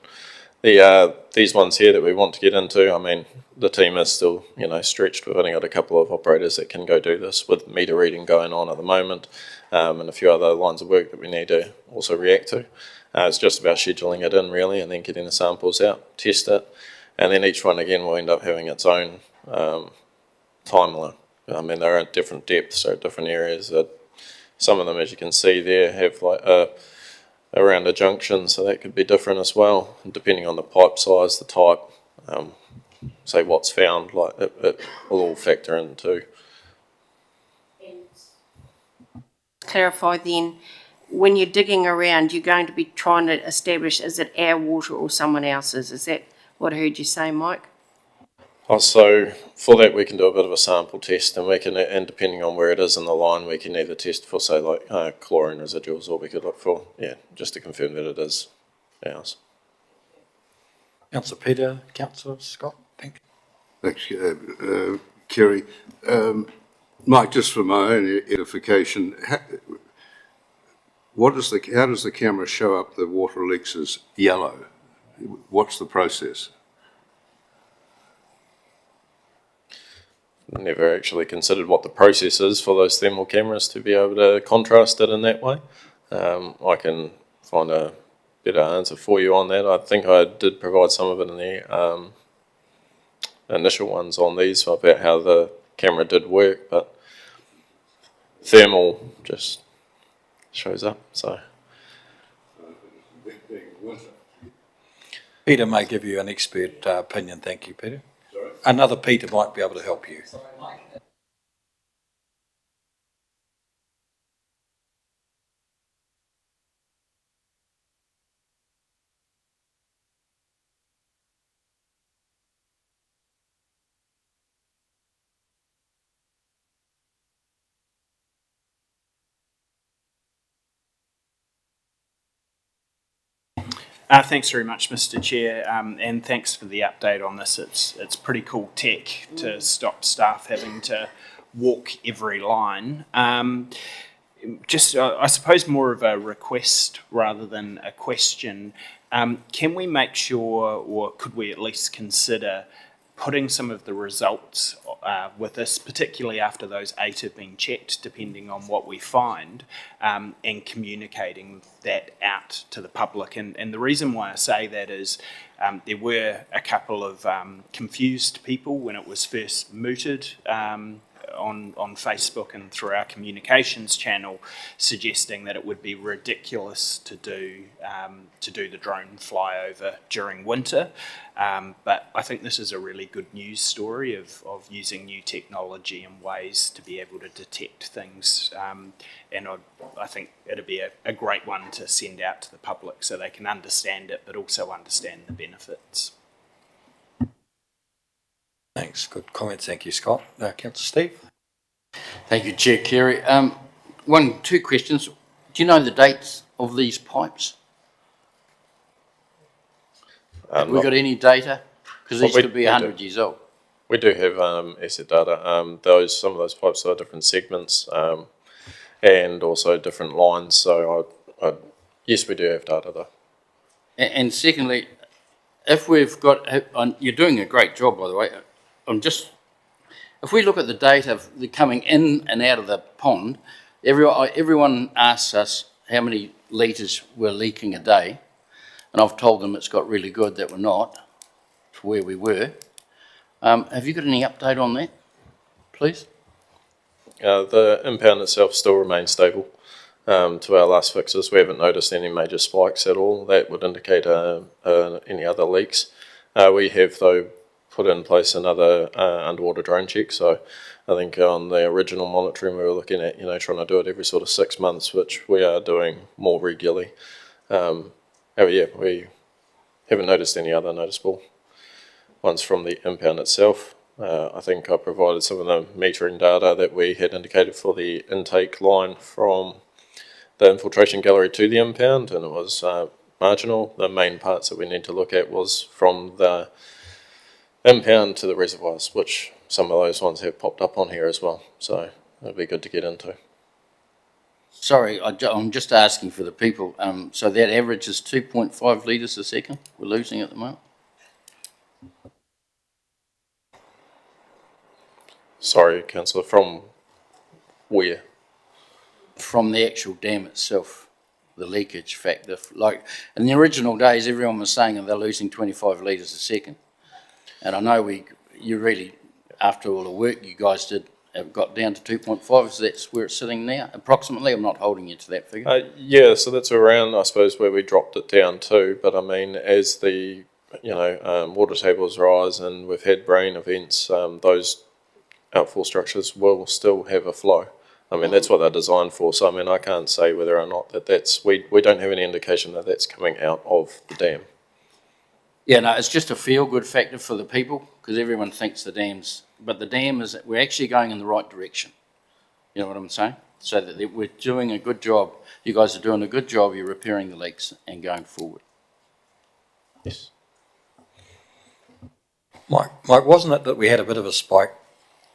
These ones here that we want to get into, I mean, the team is still, stretched. We've only got a couple of operators that can go do this with meter reading going on at the moment, and a few other lines of work that we need to also react to. It's just about scheduling it in, really, and then getting the samples out, test it, and then each one, again, will end up having its own timeline. I mean, they're at different depths, so different areas. Some of them, as you can see there, have around a junction, so that could be different as well, and depending on the pipe size, the type, say what's found, it will all factor in too. Clarify then, when you're digging around, you're going to be trying to establish, is it our water or someone else's? Is that what I heard you say, Mike? So for that, we can do a bit of a sample test, and depending on where it is in the line, we can either test for, say, like chlorine residuals, or we could look for, just to confirm that it is ours. Councillor Peter, Councillor Scott, thank you. Thanks, Kerry. Mike, just for my own edification, how does the camera show up the water leaks as yellow? What's the process? Never actually considered what the process is for those thermal cameras to be able to contrast it in that way. I can find a better answer for you on that. I think I did provide some of it in the initial ones on these about how the camera did work, but thermal just shows up. So Peter may give you an expert opinion. Thank you, Peter. Sorry? Another Peter might be able to help you. Thanks very much, Mr. Chair, and thanks for the update on this. It's pretty cool tech to stop staff having to walk every line. Just, I suppose, more of a request rather than a question. Can we make sure, or could we at least consider putting some of the results with this, particularly after those 8 have been checked, depending on what we find, and communicating that out to the public. And the reason why I say that is there were a couple of confused people when it was first mooted on Facebook and through our communications channel, suggesting that it would be ridiculous to do the drone flyover during winter. But I think this is a really good news story of using new technology and ways to be able to detect things. And I think it'd be a great one to send out to the public so they can understand it, but also understand the benefits. Thanks, good comments, thank you, Scott. Councillor Steve? Thank you, Chair Carey. Two questions. Do you know the dates of these pipes? Have we got any data? Because these could be 100 years old. We do have asset data. Some of those pipes are different segments and also different lines. So yes, we do have data though. And secondly, if we've got, you're doing a great job, by the way. If we look at the data coming in and out of the pond, everyone asks us how many litres we're leaking a day, and I've told them it's got really good that we're not, to where we were. Have you got any update on that, please? The impound itself still remains stable to our last fixes. We haven't noticed any major spikes at all. That would indicate any other leaks. We have, though, put in place another underwater drone check. So I think on the original monitoring we were looking at, trying to do it every sort of 6 months, which we are doing more regularly. We haven't noticed any other noticeable ones from the impound itself. I think I provided some of the metering data that we had indicated for the intake line from the infiltration gallery to the impound, and it was marginal. The main parts that we need to look at was from the impound to the reservoirs, which some of those ones have popped up on here as well. So it'd be good to get into. Sorry, I'm just asking for the people. So that average is 2.5 litres a second we're losing at the moment? Sorry, Councillor, from where? From the actual dam itself, the leakage factor. Like in the original days, everyone was saying that they're losing 25 litres a second. And I know you really, after all the work you guys did, have got down to 2.5, so that's where it's sitting now, approximately. I'm not holding you to that figure. Yeah, so that's around, I suppose, where we dropped it down to. But I mean, as the water tables rise and we've had rain events, those outfall structures will still have a flow. I mean, that's what they're designed for. So I mean, I can't say whether or not that's we don't have any indication that that's coming out of the dam. Yeah, no, it's just a feel-good factor for the people because everyone thinks the dam's, but the dam is, we're actually going in the right direction. You know what I'm saying? So that we're doing a good job. You guys are doing a good job. You're repairing the leaks and going forward. Yes. Mike, wasn't it that we had a bit of a spike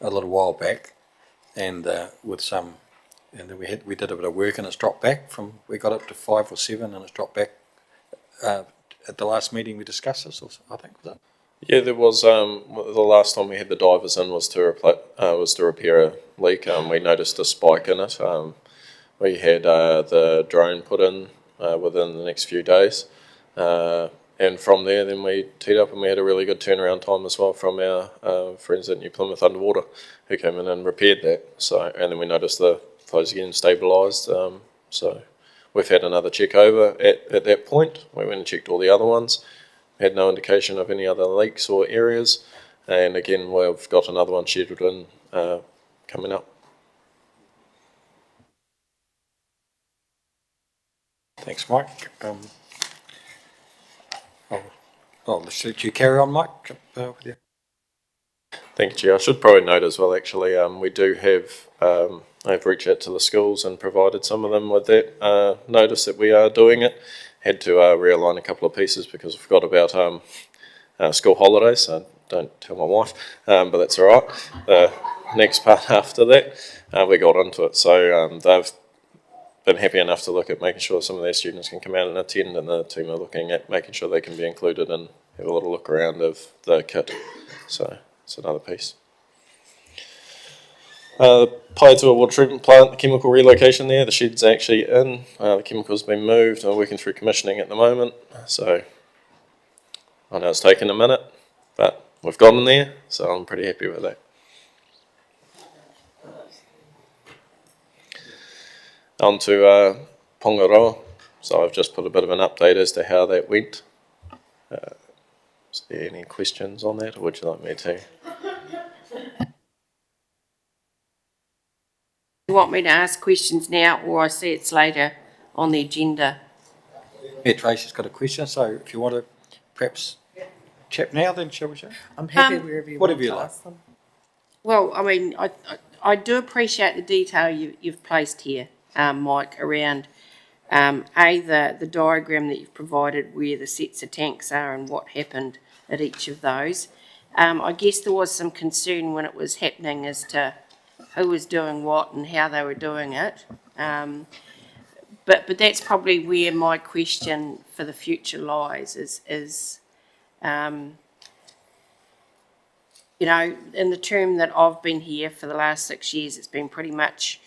a little while back, and and then we did a bit of work and it's dropped back we got up to 5 or 7 and it's dropped back. At the last meeting we discussed this, I think, was it? Yeah, there was. The last time we had the divers in was to repair a leak. We noticed a spike in it. We had the drone put in within the next few days, and from there, then we teed up and we had a really good turnaround time as well from our friends at New Plymouth Underwater, who came in and repaired that. So, and then we noticed the flows again stabilised. So we've had another check over at that point. We went and checked all the other ones. Had no indication of any other leaks or areas. And again, we've got another one scheduled in coming up. Thanks, Mike. I'll let you carry on, Mike. With you. Thank you, Chair. I should probably note as well, actually, we do have, I've reached out to the schools and provided some of them with that notice that we are doing it. Had to realign a couple of pieces because I forgot about school holidays, so don't tell my wife, but that's all right. The next part after that, we got into it. So they've been happy enough to look at making sure some of their students can come out and attend, and the team are looking at making sure they can be included and have a little look around of the kit. So it's another piece. The Paetua water treatment plant, the chemical relocation there, the shed's actually in. The chemical's been moved. I'm working through commissioning at the moment. So I know it's taken a minute, but we've gotten there, so I'm pretty happy with that. On to Pongaroa. So I've just put a bit of an update as to how that went. Is there any questions on that, or would you like me to? You want me to ask questions now, or I see it's later on the agenda? Mayor Tracy's got a question, so if you want to perhaps chat now, then shall we? I'm happy wherever you whatever want you to like. ask them. Well, I mean, I do appreciate the detail you've placed here, Mike, around the diagram that you've provided where the sets of tanks are and what happened at each of those. I guess there was some concern when it was happening as to who was doing what and how they were doing it. But that's probably where my question for the future lies is you know, in the term that I've been here for the last 6 years, it's been pretty much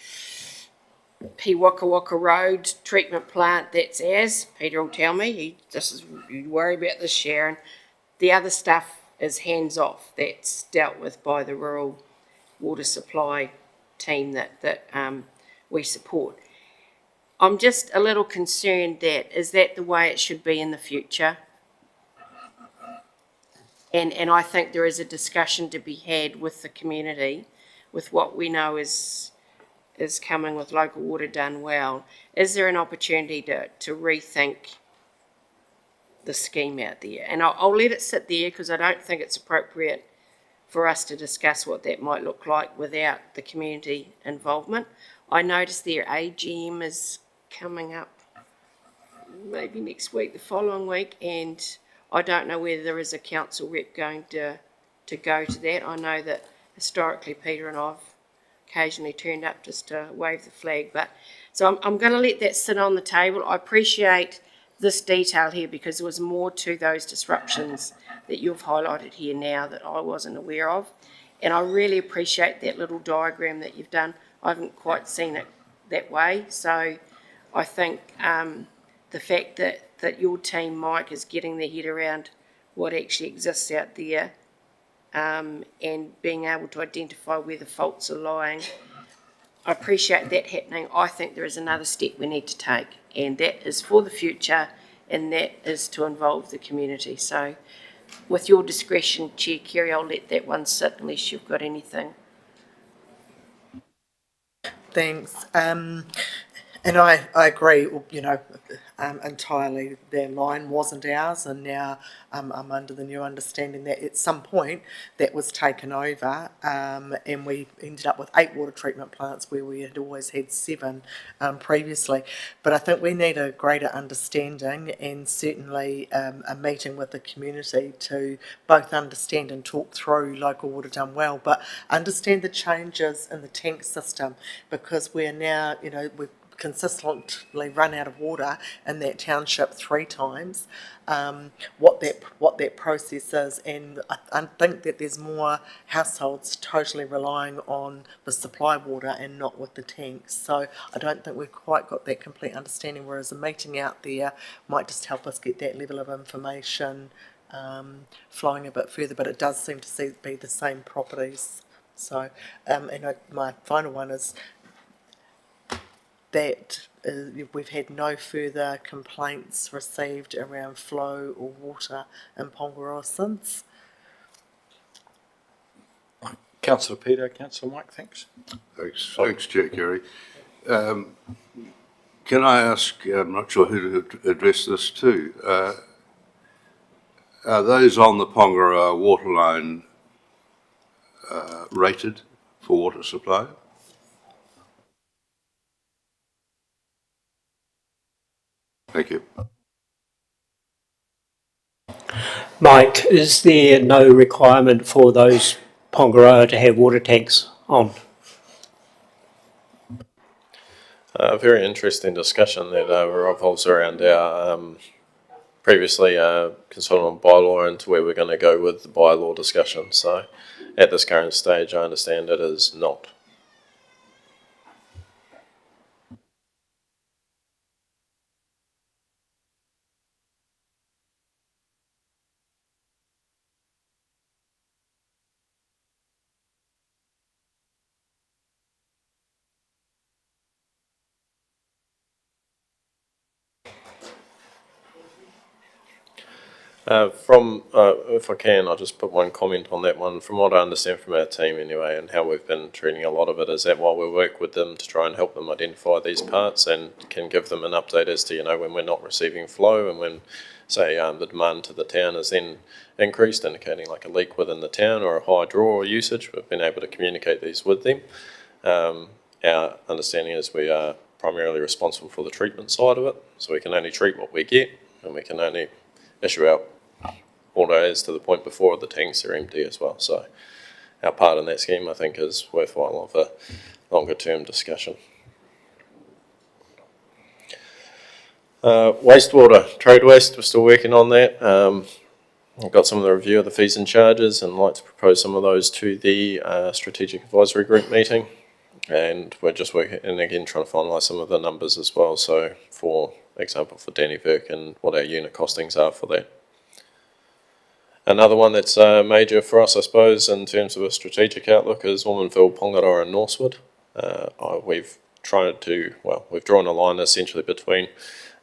Waka Waka Road treatment plant, that's ours. Peter will tell me, you worry about this, Sharon. The other stuff is hands off. That's dealt with by the rural water supply team that we support. I'm just a little concerned that, is that the way it should be in the future? And I think there is a discussion to be had with the community, with what we know is coming with local water done well. Is there an opportunity to rethink the scheme out there? And I'll let it sit there because I don't think it's appropriate for us to discuss what that might look like without the community involvement. I noticed their AGM is coming up maybe next week, the following week, and I don't know whether there is a council rep going to go to that. I know that historically Peter and I've occasionally turned up just to wave the flag, but so I'm going to let that sit on the table. I appreciate this detail here because there was more to those disruptions that you've highlighted here now that I wasn't aware of, and I really appreciate that little diagram that you've done. I haven't quite seen it that way, so I think the fact that your team, Mike, is getting their head around what actually exists out there and being able to identify where the faults are lying, I appreciate that happening. I think there is another step we need to take, and that is for the future, and that is to involve the community. So with your discretion, Chair Kerry, I'll let that one sit unless you've got anything. Thanks. And I agree, you know, entirely. Their line wasn't ours, and now I'm under the new understanding that at some point that was taken over, and we ended up with 8 water treatment plants where we had always had 7 previously. But I think we need a greater understanding and certainly a meeting with the community to both understand and talk through local water done well, but understand the changes in the tank system, because we're now, you know, we've consistently run out of water in that township 3 times, what that process is, and I think that there's more households totally relying on the supply water and not with the tanks. So I don't think we've quite got that complete understanding, whereas a meeting out there might just help us get that level of information flowing a bit further, but it does seem to be the same properties. So my final one is that we've had no further complaints received around flow or water in Pongaroa since. Councillor Peter, Councillor Mike, thanks. Thanks, Chair Kerry. Can I ask, I'm not sure who to address this to, are those on the Pongaroa waterline rated for water supply? Thank you. Mike, is there no requirement for those Pongaroa to have water tanks on? A very interesting discussion that revolves around our previously consulted on bylaw and to where we're going to go with the bylaw discussion. So at this current stage, I understand it is not. If I can, I'll just put one comment on that one. From what I understand from our team anyway, and how we've been treating a lot of it, is that while we work with them to try and help them identify these parts and can give them an update as to, when we're not receiving flow and when, say, the demand to the town is then increased, indicating like a leak within the town or a high draw or usage, we've been able to communicate these with them. Our understanding is we are primarily responsible for the treatment side of it, so we can only treat what we get, and we can only issue out orders to the point before the tanks are empty as well. So our part in that scheme, I think, is worthwhile of a longer term discussion. Wastewater, trade waste, we're still working on that. I've got some of the review of the fees and charges and I'd like to propose some of those to the strategic advisory group meeting. And we're just working, and again, trying to finalise some of the numbers as well. So, for example, for Danny Virk and what our unit costings are for that. Another one that's major for us, I suppose, in terms of a strategic outlook is Ormondville, Pongaroa and Northwood. We've drawn a line essentially between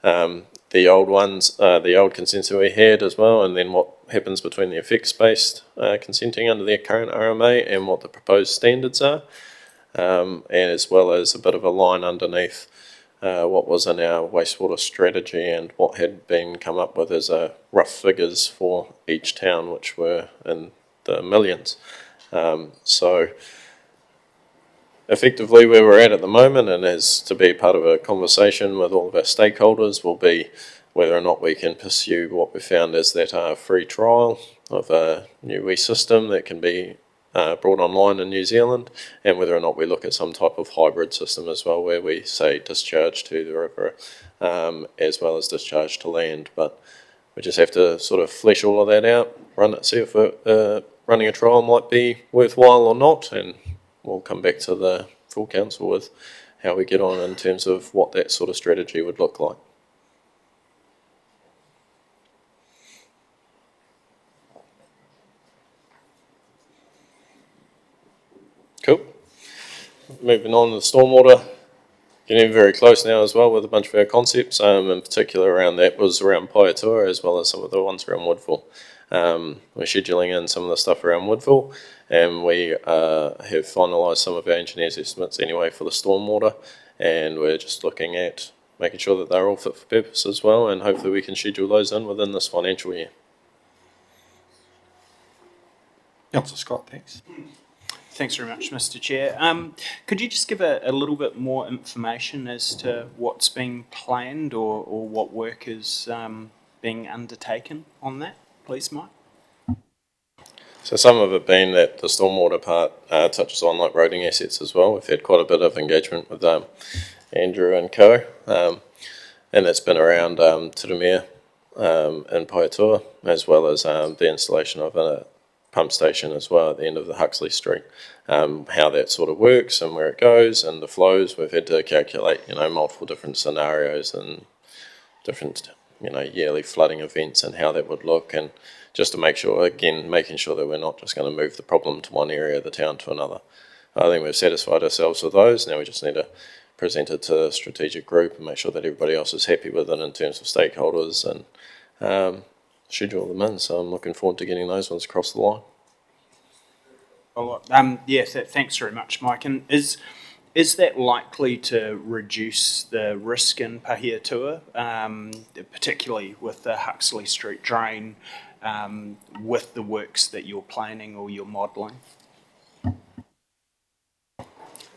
the old ones, the old consensus we had as well, and then what happens between the effects-based consenting under the current RMA and what the proposed standards are. And as well as a bit of a line underneath what was in our wastewater strategy and what had been come up with as rough figures for each town, which were in the millions. So effectively where we're at the moment, and as to be part of a conversation with all of our stakeholders, will be whether or not we can pursue what we found as that free trial of a new system that can be brought online in New Zealand, and whether or not we look at some type of hybrid system as well, where we say discharge to the river as well as discharge to land. But we just have to sort of flesh all of that out, run it, see if running a trial might be worthwhile or not, and we'll come back to the full council with how we get on in terms of what that sort of strategy would look like. Cool. Moving on to the stormwater, getting very close now as well with a bunch of our concepts. In particular around that was around Paeatua as well as some of the ones around Woodville. We're scheduling in some of the stuff around Woodville, and we have finalised some of our engineers' estimates anyway for the stormwater, and we're just looking at making sure that they're all fit for purpose as well, and hopefully we can schedule those in within this financial year. Councillor Scott, thanks. Thanks very much, Mr. Chair. Could you just give a little bit more information as to what's being planned or what work is being undertaken on that, please, Mike? So some of it being that the stormwater part touches on like roading assets as well. We've had quite a bit of engagement with Andrew and co, and that's been around Turumia in Paeatua, as well as the installation of a pump station as well at the end of the Huxley Street. How that sort of works and where it goes and the flows, we've had to calculate, multiple different scenarios and different, yearly flooding events and how that would look, and just to make sure, again, making sure that we're not just going to move the problem to one area of the town to another. I think we've satisfied ourselves with those. Now we just need to present it to the strategic group and make sure that everybody else is happy with it in terms of stakeholders and schedule them in. So I'm looking forward to getting those ones across the line. Thanks very much, Mike. And is that likely to reduce the risk in Pahiatua, particularly with the Huxley Street drain, with the works that you're planning or you're modelling?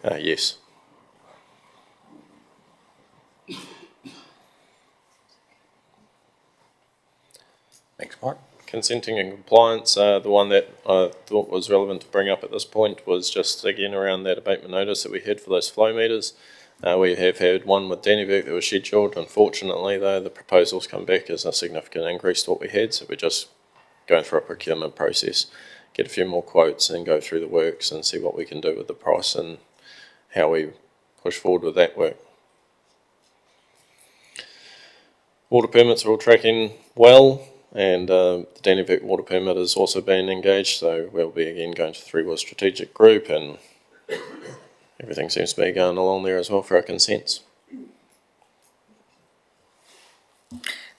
Yes. Thanks, Mike. Consenting and compliance, the one that I thought was relevant to bring up at this point was just again around that abatement notice that we had for those flow meters. We have had one with Dannyburg that was scheduled. Unfortunately, though, the proposals come back as a significant increase to what we had, so we're just going through a procurement process, get a few more quotes and go through the works and see what we can do with the price and how we push forward with that work. Water permits are all tracking well, and the Dannyburg water permit has also been engaged, so we'll be again going to the Three Wheel Strategic Group, and everything seems to be going along there as well for our consents.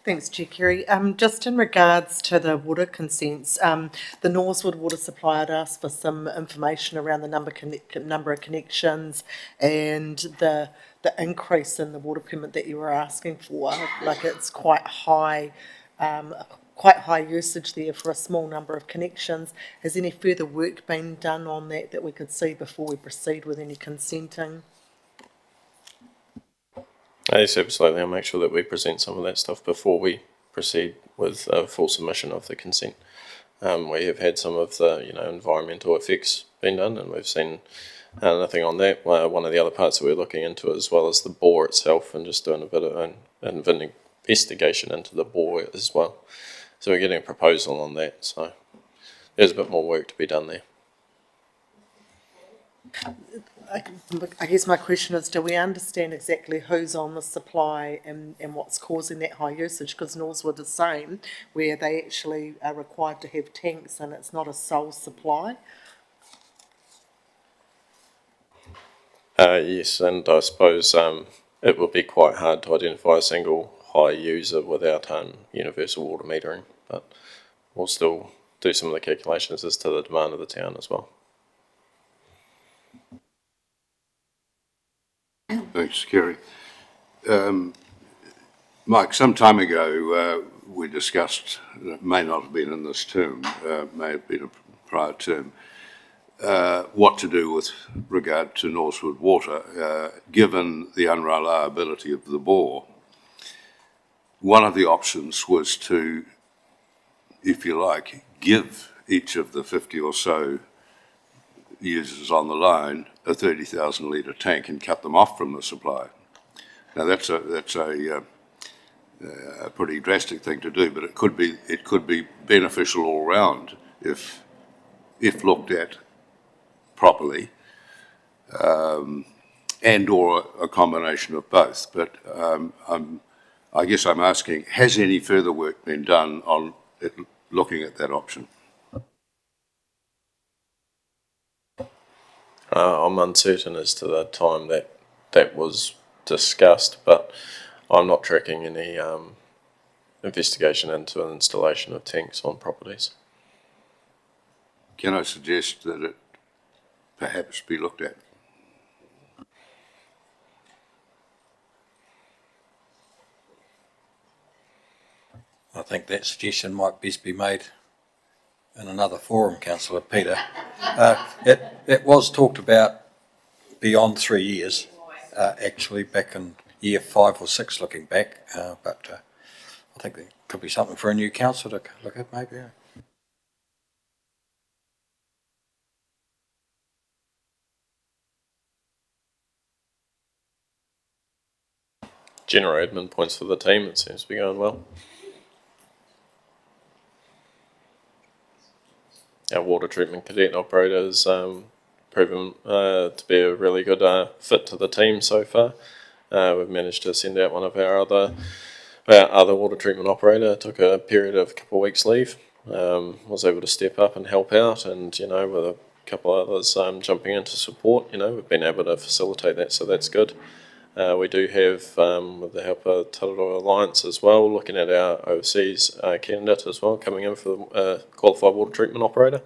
Thanks, Chair Kerry. Just in regards to the water consents, the Norsewood Water Supply had asked for some information around the number of connections and the increase in the water permit that you were asking for. Like it's quite high usage there for a small number of connections. Has any further work been done on that we could see before we proceed with any consenting? Yes, absolutely. I'll make sure that we present some of that stuff before we proceed with full submission of the consent. We have had some of the environmental effects being done, and we've seen nothing on that. One of the other parts that we're looking into, as well as the bore itself, and just doing a bit of an investigation into the bore as well. So we're getting a proposal on that. So there's a bit more work to be done there. I guess my question is, do we understand exactly who's on the supply and what's causing that high usage? Because Norsewood is saying where they actually are required to have tanks and it's not a sole supply. Yes, and I suppose it would be quite hard to identify a single high user without universal water metering, but we'll still do some of the calculations as to the demand of the town as well. Thanks, Kerry. Mike, some time ago we discussed, it may not have been in this term, may have been a prior term, what to do with regard to Norsewood Water, given the unreliability of the bore. One of the options was to, if you like, give each of the 50 or so users on the line a 30,000 litre tank and cut them off from the supply. Now that's a pretty drastic thing to do, but it could be beneficial all round if looked at properly, and or a combination of both. But I guess I'm asking, has any further work been done on looking at that option? I'm uncertain as to the time that was discussed, but I'm not tracking any investigation into an installation of tanks on properties. Can I suggest that it perhaps be looked at? I think that suggestion might best be made in another forum, Councillor Peter. It was talked about beyond 3 years, actually back in year 5 or 6 looking back, but I think there could be something for a new council to look at maybe. General admin points for the team, it seems to be going well. Our water treatment cadet operator has proven to be a really good fit to the team so far. We've managed to send out one of our other water treatment operator, took a period of a couple of weeks leave, was able to step up and help out, and with a couple of others jumping in to support, we've been able to facilitate that, so that's good. We do have, with the help of Taranaki Alliance as well, looking at our overseas candidate as well, coming in for the qualified water treatment operator.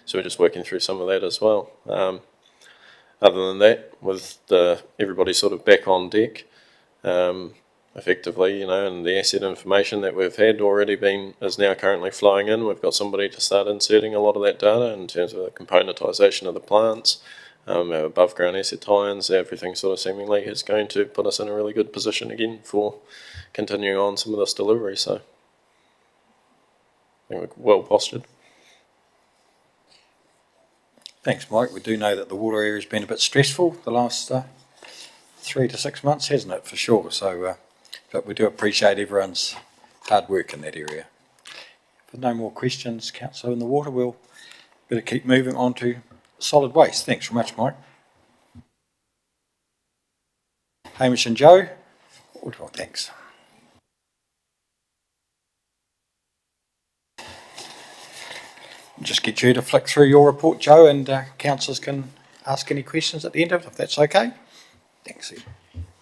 So we're just working through some of that as well. Other than that, with everybody sort of back on deck, effectively, and the asset information that we've had already is now currently flowing in. We've got somebody to start inserting a lot of that data in terms of the componentisation of the plants. Our above ground asset tie-ins, everything sort of seemingly is going to put us in a really good position again for continuing on some of this delivery. So I think we're well postured. Thanks, Mike. We do know that the water area has been a bit stressful the last 3 to 6 months, hasn't it, for sure? So, but we do appreciate everyone's hard work in that area. If no more questions, Councillor in the water, we'll better keep moving on to solid waste. Thanks very much, Mike. Hamish and Joe. Oh, thanks. Just get you to flick through your report, Joe, and councillors can ask any questions at the end of it, if that's okay. Thanks.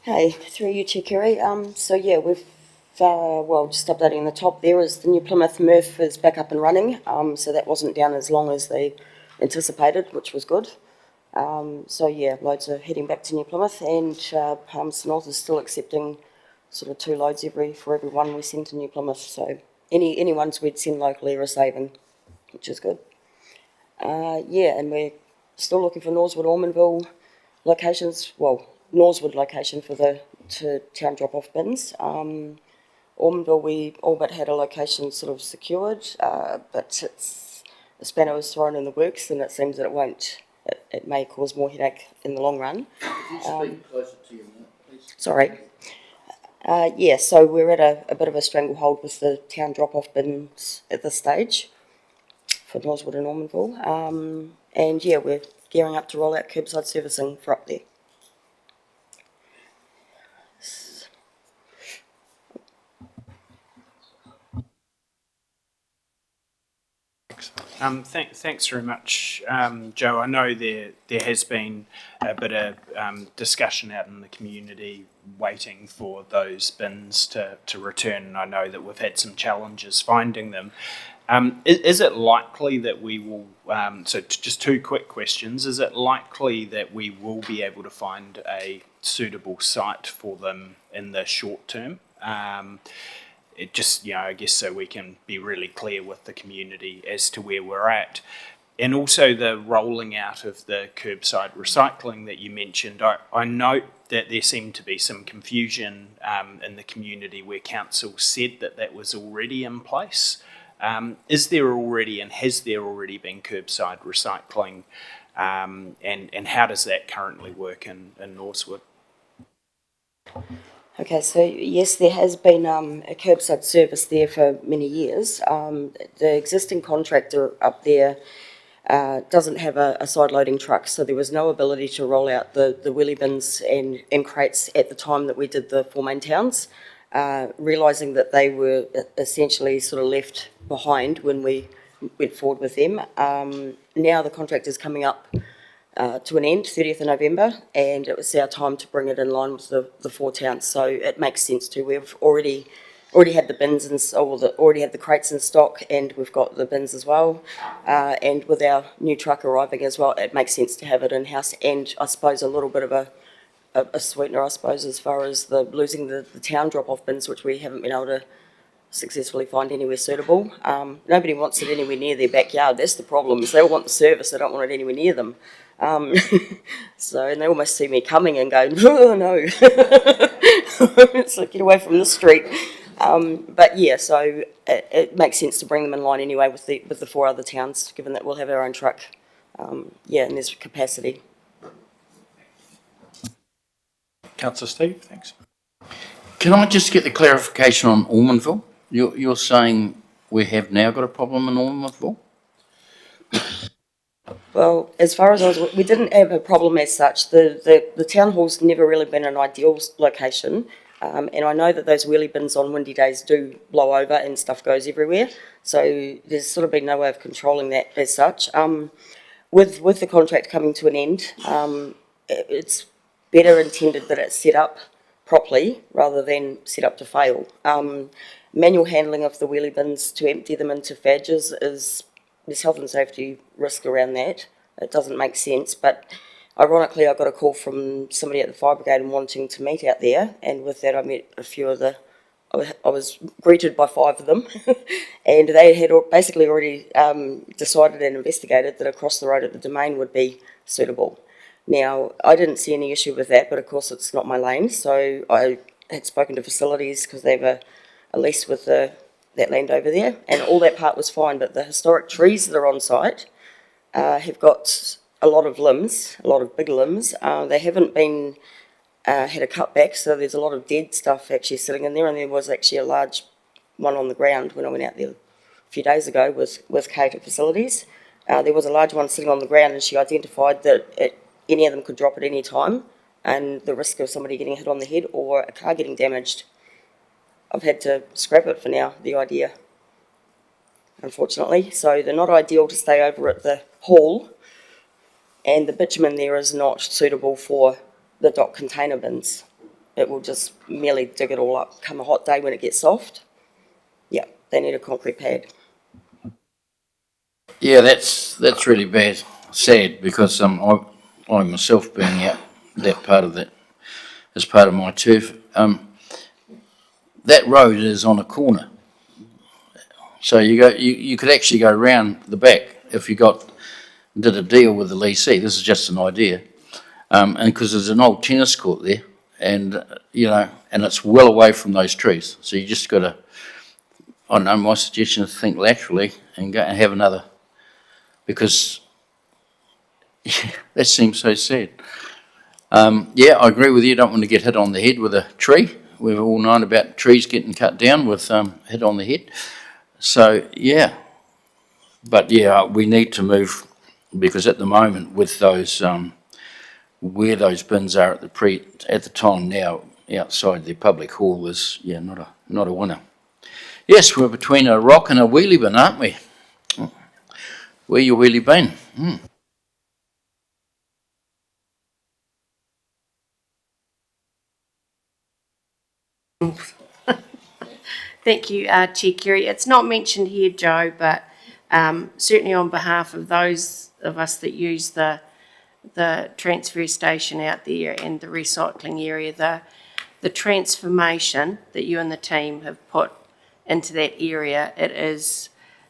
Hey, through you, Chair Kerry. So yeah, we've well, just updating the top there is the new Plymouth Murph is back up and running, so that wasn't down as long as they anticipated, which was good. So yeah, loads are heading back to New Plymouth, and Palmerston North is still accepting sort of 2 loads for every one we send to New Plymouth. So any ones we'd send locally are a saving, which is good. Yeah, and we're still looking for Norsewood, Ormondville locations. Well, Norsewood location for the town drop-off bins. Ormondville, we all but had a location sort of secured, but a spanner was thrown in the works, and it seems that it may cause more headache in the long run. Speak closer to your mouth, please. Sorry. Yeah, so we're at a bit of a stranglehold with the town drop-off bins at this stage for Norsewood and Ormondville. And yeah, we're gearing up to roll out curbside servicing for up there. Thanks very much, Joe. I know there has been a bit of discussion out in the community waiting for those bins to return, and I know that we've had some challenges finding them. Is it likely that we will, just 2 quick questions, is it likely that we will be able to find a suitable site for them in the short term? It just, I guess so we can be really clear with the community as to where we're at. And also the rolling out of the curbside recycling that you mentioned. I note that there seemed to be some confusion in the community where council said that was already in place. Is there already, and has there already been curbside recycling? And how does that currently work in Norsewood? Okay, so yes, there has been a curbside service there for many years. The existing contractor up there doesn't have a side loading truck, so there was no ability to roll out the wheelie bins and crates at the time that we did the 4 main towns, realising that they were essentially sort of left behind when we went forward with them. Now the contract is coming up to an end, 30th of November, and it was our time to bring it in line with the 4 towns. So it makes sense to. We've already had the bins already had the crates in stock, and we've got the bins as well. And with our new truck arriving as well, it makes sense to have it in house. And I suppose a little bit of a sweetener, I suppose, as far as losing the town drop off bins, which we haven't been able to successfully find anywhere suitable. Nobody wants it anywhere near their backyard. That's the problem. Is they all want the service. They don't want it anywhere near them. So, and they almost see me coming and going, oh no, it's like, get away from the street. But yeah, so it makes sense to bring them in line anyway with the 4 other towns, given that we'll have our own truck. Yeah, and there's capacity. Councillor Steve, thanks. Can I just get the clarification on Ormondville? You're saying we have now got a problem in Ormondville? Well, as far as we didn't have a problem as such. The town hall's never really been an ideal location, and I know that those wheelie bins on windy days do blow over and stuff goes everywhere. So there's sort of been no way of controlling that as such. With the contract coming to an end, it's better intended that it's set up properly rather than set up to fail. Manual handling of the wheelie bins to empty them into fadges there's health and safety risk around that. It doesn't make sense, but ironically I got a call from somebody at the fire brigade and wanting to meet out there, and with that I met a few of I was greeted by 5 of them and they had basically already decided and investigated that across the road at the Domain would be suitable. Now, I didn't see any issue with that, but of course it's not my lane, so I had spoken to facilities because they have a lease with that land over there, and all that part was fine, but the historic trees that are on site have got a lot of limbs, a lot of big limbs. They haven't been had a cutback, so there's a lot of dead stuff actually sitting in there, and there was actually a large one on the ground when I went out there a few days ago with Kate at facilities. There was a large one sitting on the ground, and she identified that any of them could drop at any time, and the risk of somebody getting hit on the head or a car getting damaged. I've had to scrap it for now, the idea, unfortunately. So they're not ideal to stay over at the hall, and the bitumen there is not suitable for the dock container bins. It will just merely dig it all up come a hot day when it gets soft. Yeah, they need a concrete pad. Yeah, that's really bad, sad, because I myself being out that part of that as part of my turf, that road is on a corner, so you could actually go round the back if you did a deal with the leasee. This is just an idea, and because there's an old tennis court there, and and it's well away from those trees, so you just got to. I don't know. My suggestion is to think laterally and go and have another, because that seems so sad. Yeah, I agree with you. Don't want to get hit on the head with a tree. We've all known about trees getting cut down with hit on the head. So yeah, but yeah, we need to move, because at the moment with those where those bins are at the time now outside the public hall is not a winner. Yes, we're between a rock and a wheelie bin, aren't we? Where you wheelie bin? Thank you, Chair Kerry. It's not mentioned here, Joe, but certainly on behalf of those of us that use the transfer station out there and the recycling area, the transformation that you and the team have put into that area,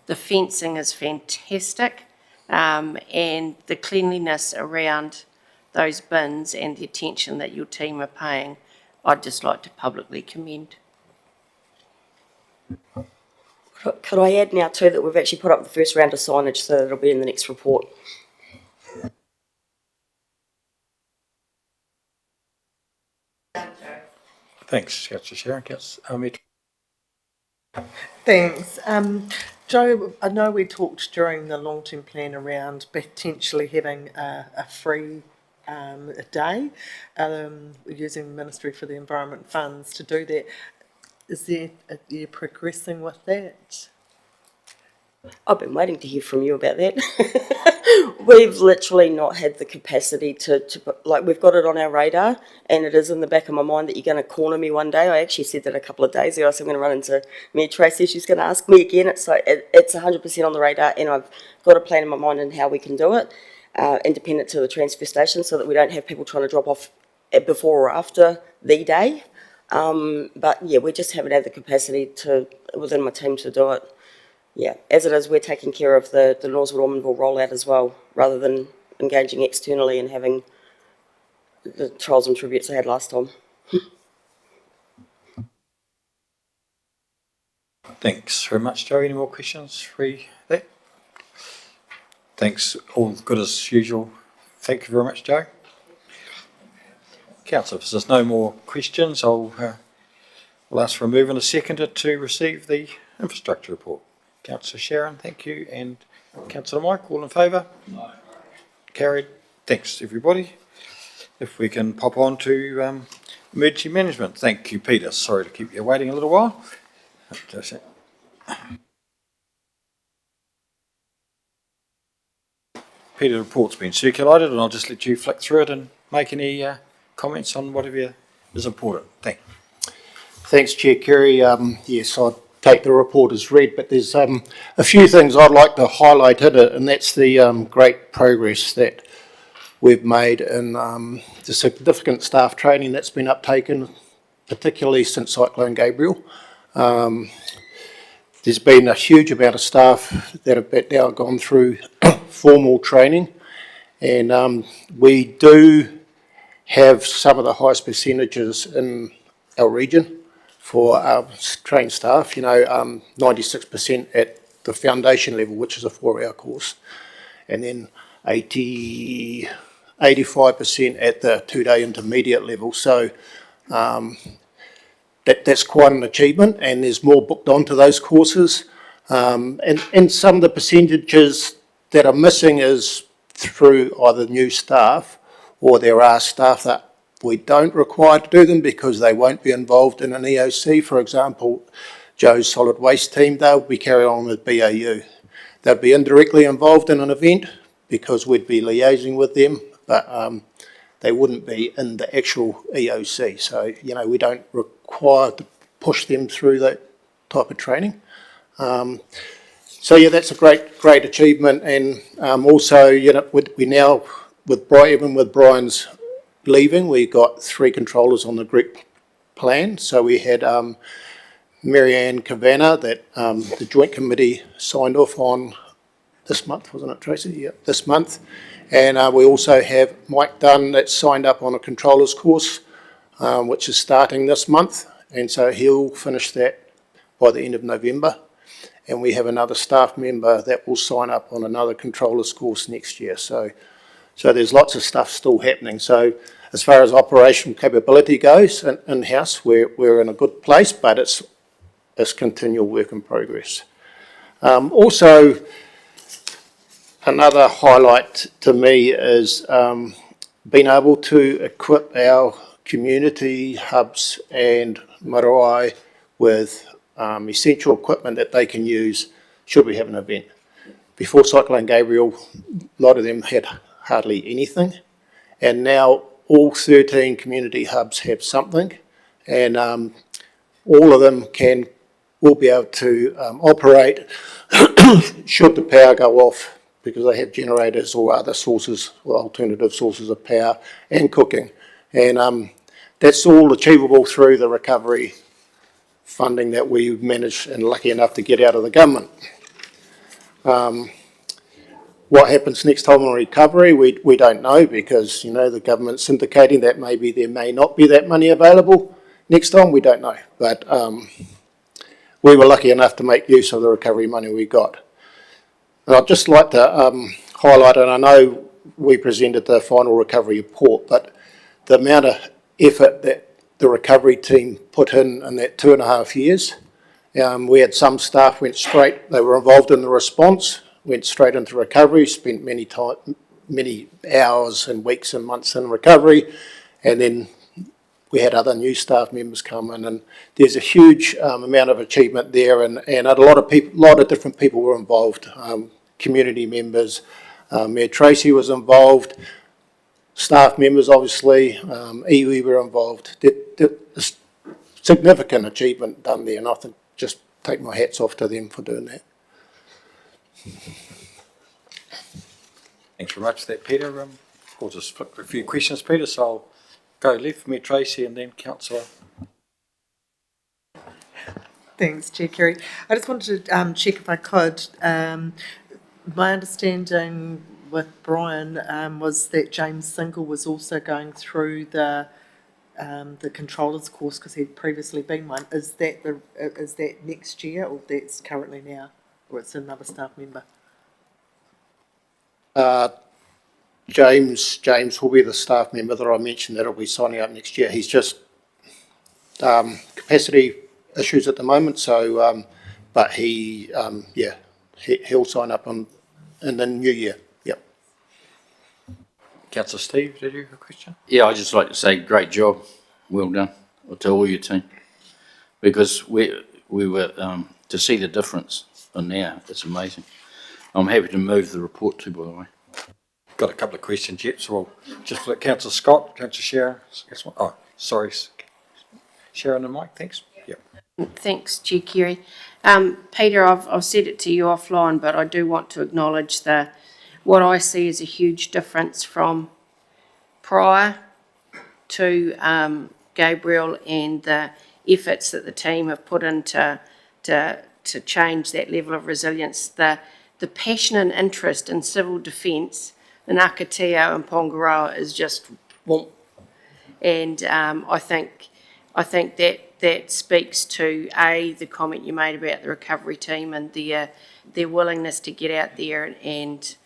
the fencing is fantastic, and the cleanliness around those bins and the attention that your team are paying, I'd just like to publicly commend. Could I add now too that we've actually put up the first round of signage, so that it'll be in the next report. Thanks, Councillor Sharon. Councillor Thanks. Joe, I know we talked during the long-term plan around potentially having a free a day using the Ministry for the Environment funds to do that. Are you progressing with that? I've been waiting to hear from you about that. We've literally not had the capacity to we've got it on our radar, and it is in the back of my mind that you're going to corner me one day. I actually said that a couple of days ago, so I'm going to run into Mayor Tracy. She's going to ask me again. It's 100% on the radar, and I've got a plan in my mind on how we can do it, independent to the transfer station, so that we don't have people trying to drop off before or after the day. But yeah, we just haven't had the capacity within my team to do it. Yeah, as it is, we're taking care of the Northwood-Ormondville rollout as well, rather than engaging externally and having the trials and tributes I had last time. Thanks very much, Joe. Any more questions for that? Thanks. All good as usual. Thank you very much, Joe. Councillor, if there's no more questions, I'll ask for a move and a seconder to receive the infrastructure report. Councillor Sharon, thank you, and Councillor Mike, all in favour? No. Carried. Thanks, everybody. If we can pop on to emergency management. Thank you, Peter. Sorry to keep you waiting a little while. Peter, the report's been circulated, and I'll just let you flick through it and make any comments on whatever is important. Thank you. Thanks, Chair Kerry. Yes, I'd take the report as read, but there's a few things I'd like to highlight in it, and that's the great progress that we've made in the significant staff training that's been uptaken, particularly since Cyclone Gabriel. There's been a huge amount of staff that have now gone through formal training, and we do have some of the highest percentages in our region for our trained staff, 96% at the foundation level, which is a 4-hour course, and then 85% at the 2-day intermediate level. So that's quite an achievement, and there's more booked onto those courses. And some of the percentages that are missing is through either new staff, or there are staff that we don't require to do them because they won't be involved in an EOC. For example, Joe's solid waste team, they'll be carrying on with BAU. They'll be indirectly involved in an event because we'd be liaising with them, but they wouldn't be in the actual EOC. So, you know, we don't require to push them through that type of training. So yeah, that's a great achievement, and also, you know, we now, even with Brian's leaving, we got 3 controllers on the group plan. So we had Marianne Kavanagh that the joint committee signed off on this month, wasn't it, Tracy? Yeah, this month. And we also have Mike Dunn that's signed up on a controllers course, which is starting this month, and so he'll finish that by the end of November. And we have another staff member that will sign up on another controllers course next year. So there's lots of stuff still happening. So as far as operational capability goes in-house, we're in a good place, but it's continual work in progress. Also, another highlight to me is being able to equip our community hubs and marae with essential equipment that they can use should we have an event. Before Cyclone Gabriel, a lot of them had hardly anything, and now all 13 community hubs have something, and all of them will be able to operate should the power go off, because they have generators or other sources or alternative sources of power and cooking. And that's all achievable through the recovery funding that we've managed and lucky enough to get out of the government. What happens next time on recovery, we don't know, because, you know, the government's indicating that maybe there may not be that money available next time. We don't know, but we were lucky enough to make use of the recovery money we got. And I'd just like to highlight, and I know we presented the final recovery report, but the amount of effort that the recovery team put in that 2.5 years. We had some staff went straight, they were involved in the response, went straight into recovery, spent many hours and weeks and months in recovery, and then we had other new staff members come in, and there's a huge amount of achievement there, and a lot of different people were involved, community members. Mayor Tracy was involved, staff members obviously, iwi were involved. There's significant achievement done there, and I think just take my hats off to them for doing that. Thanks very much for that, Peter. We'll just flip a few questions, Peter, so I'll go left, Mayor Tracy, and then Councillor. Thanks, Chair Kerry. I just wanted to check if I could. My understanding with Brian was that James Single was also going through the controllers course because he'd previously been one. Is that next year, or that's currently now, or it's another staff member? James will be the staff member that I mentioned that will be signing up next year. He's just capacity issues at the moment, so but he'll sign up in the new year. Yep. Councillor Steve, did you have a question? Yeah, I'd just like to say great job, well done to all your team, because we were to see the difference in now, it's amazing. I'm happy to move the report too, by the way. Got a couple of questions yet, so we'll just let Councillor Scott, Councillor Sharon. Oh, sorry, Sharon and Mike, thanks. Yep. Thanks, Chair Kerry. Peter, I've said it to you offline, but I do want to acknowledge what I see as a huge difference from prior to Gabriel, and the efforts that the team have put into to change that level of resilience. The passion and interest in civil defence in Akatio and Pongaroa is just whoomp. And I think that speaks to the comment you made about the recovery team and their willingness to get out there and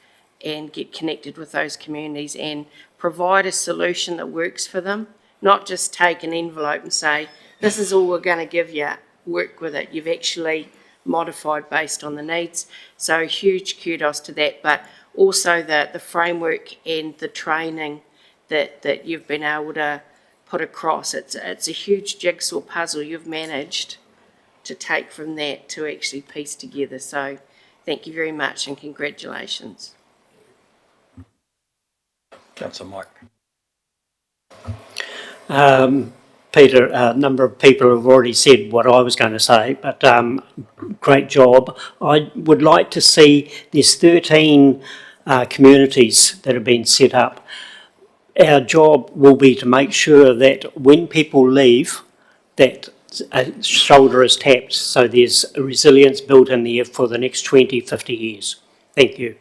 get connected with those communities and provide a solution that works for them, not just take an envelope and say, this is all we're going to give you, work with it. You've actually modified based on the needs. So huge kudos to that, but also the framework and the training that you've been able to put across. It's a huge jigsaw puzzle you've managed to take from that to actually piece together. So thank you very much and congratulations. Councillor Mike. Peter, a number of people have already said what I was going to say, but great job. I would like to see there's 13 communities that have been set up. Our job will be to make sure that when people leave, that a shoulder is tapped, so there's a resilience built in there for the next 20, 50 years. Thank you.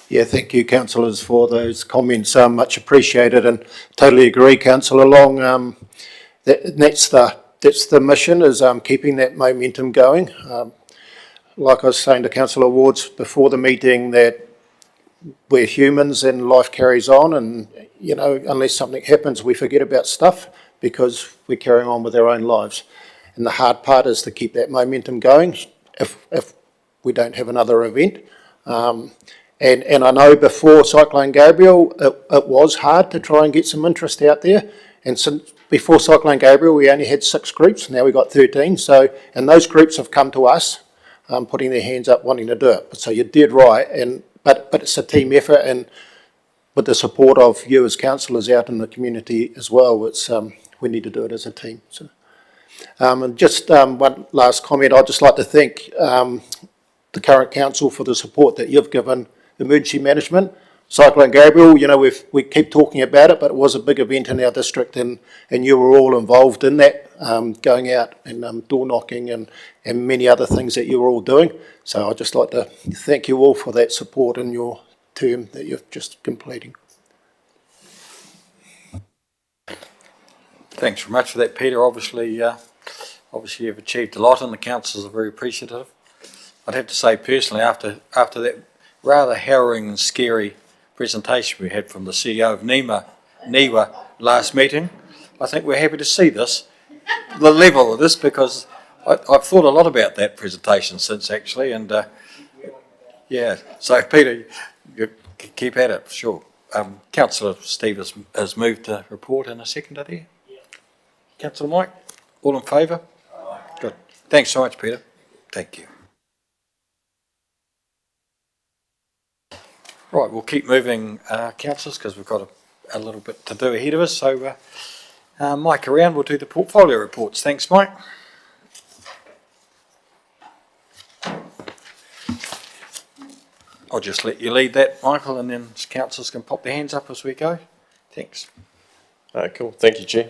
Yeah, thank you, councillors, for those comments. Much appreciated, and totally agree, councillor Long. That's the mission, is keeping that momentum going. Like I was saying to Councillor Wards before the meeting, that we're humans and life carries on, and unless something happens, we forget about stuff because we're carrying on with our own lives. And the hard part is to keep that momentum going if we don't have another event. And I know before Cyclone Gabriel, it was hard to try and get some interest out there. And since before Cyclone Gabriel, we only had 6 groups. Now we've got 13. And those groups have come to us, putting their hands up, wanting to do it. So you're dead right. But it's a team effort, and with the support of you as councillors out in the community as well, we need to do it as a team. So, and just one last comment. I'd just like to thank the current council for the support that you've given emergency management. Cyclone Gabriel, we keep talking about it, but it was a big event in our district, and you were all involved in that, going out and door knocking and many other things that you were all doing. So I'd just like to thank you all for that support in your term that you're just completing. Thanks very much for that, Peter. Obviously you've achieved a lot, and the councillors are very appreciative. I'd have to say personally, after that rather harrowing and scary presentation we had from the CEO of NIWA last meeting, I think we're happy to see the level of this, because I've thought a lot about that presentation since, actually, and yeah. So Peter, you keep at it, for sure. Councillor Steve has moved to report in a second, are there? Councillor Mike, all in favour? Good. Thanks so much, Peter. Thank you. Right, we'll keep moving, councillors, because we've got a little bit to do ahead of us. So, Mike, around, we'll do the portfolio reports. Thanks, Mike. I'll just let you lead that, Michael, and then councillors can pop their hands up as we go. Thanks. Cool. Thank you, Chair.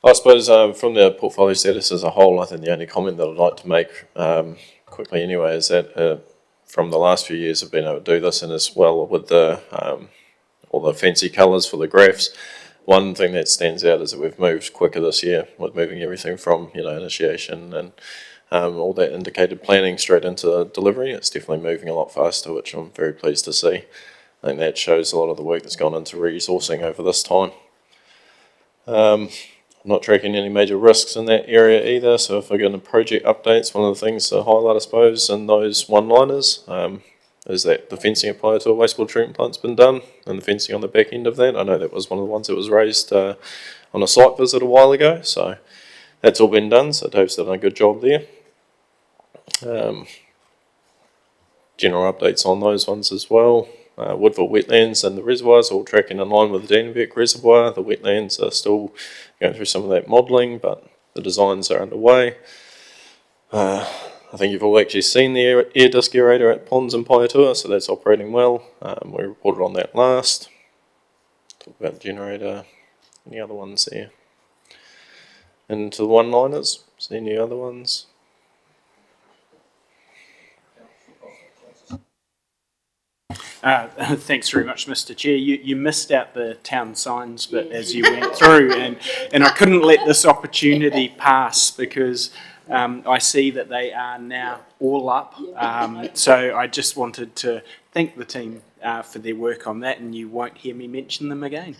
I suppose from the portfolio status as a whole, I think the only comment that I'd like to make quickly anyway is that from the last few years I've been able to do this, and as well with the all the fancy colours for the graphs. One thing that stands out is that we've moved quicker this year with moving everything from initiation and all that indicated planning straight into delivery. It's definitely moving a lot faster, which I'm very pleased to see. I think that shows a lot of the work that's gone into resourcing over this time. I'm not tracking any major risks in that area either, so if I get into project updates, one of the things to highlight, I suppose, in those one-liners is that the fencing applied to a wastewater treatment plant's been done, and the fencing on the back end of that. I know that was one of the ones that was raised on a site visit a while ago, so that's all been done, so Dave's done a good job there. General updates on those ones as well. Woodville wetlands and the reservoirs are all tracking in line with the Danenberg reservoir. The wetlands are still going through some of that modelling, but the designs are underway. I think you've all actually seen the air disc aerator at Ponds and Paiatua, so that's operating well. We reported on that last. Talk about the generator. Any other ones there? And to the one-liners, is there any other ones? Thanks very much, Mr. Chair. You missed out the town signs bit as you went through, and I couldn't let this opportunity pass because I see that they are now all up. So I just wanted to thank the team for their work on that, and you won't hear me mention them again.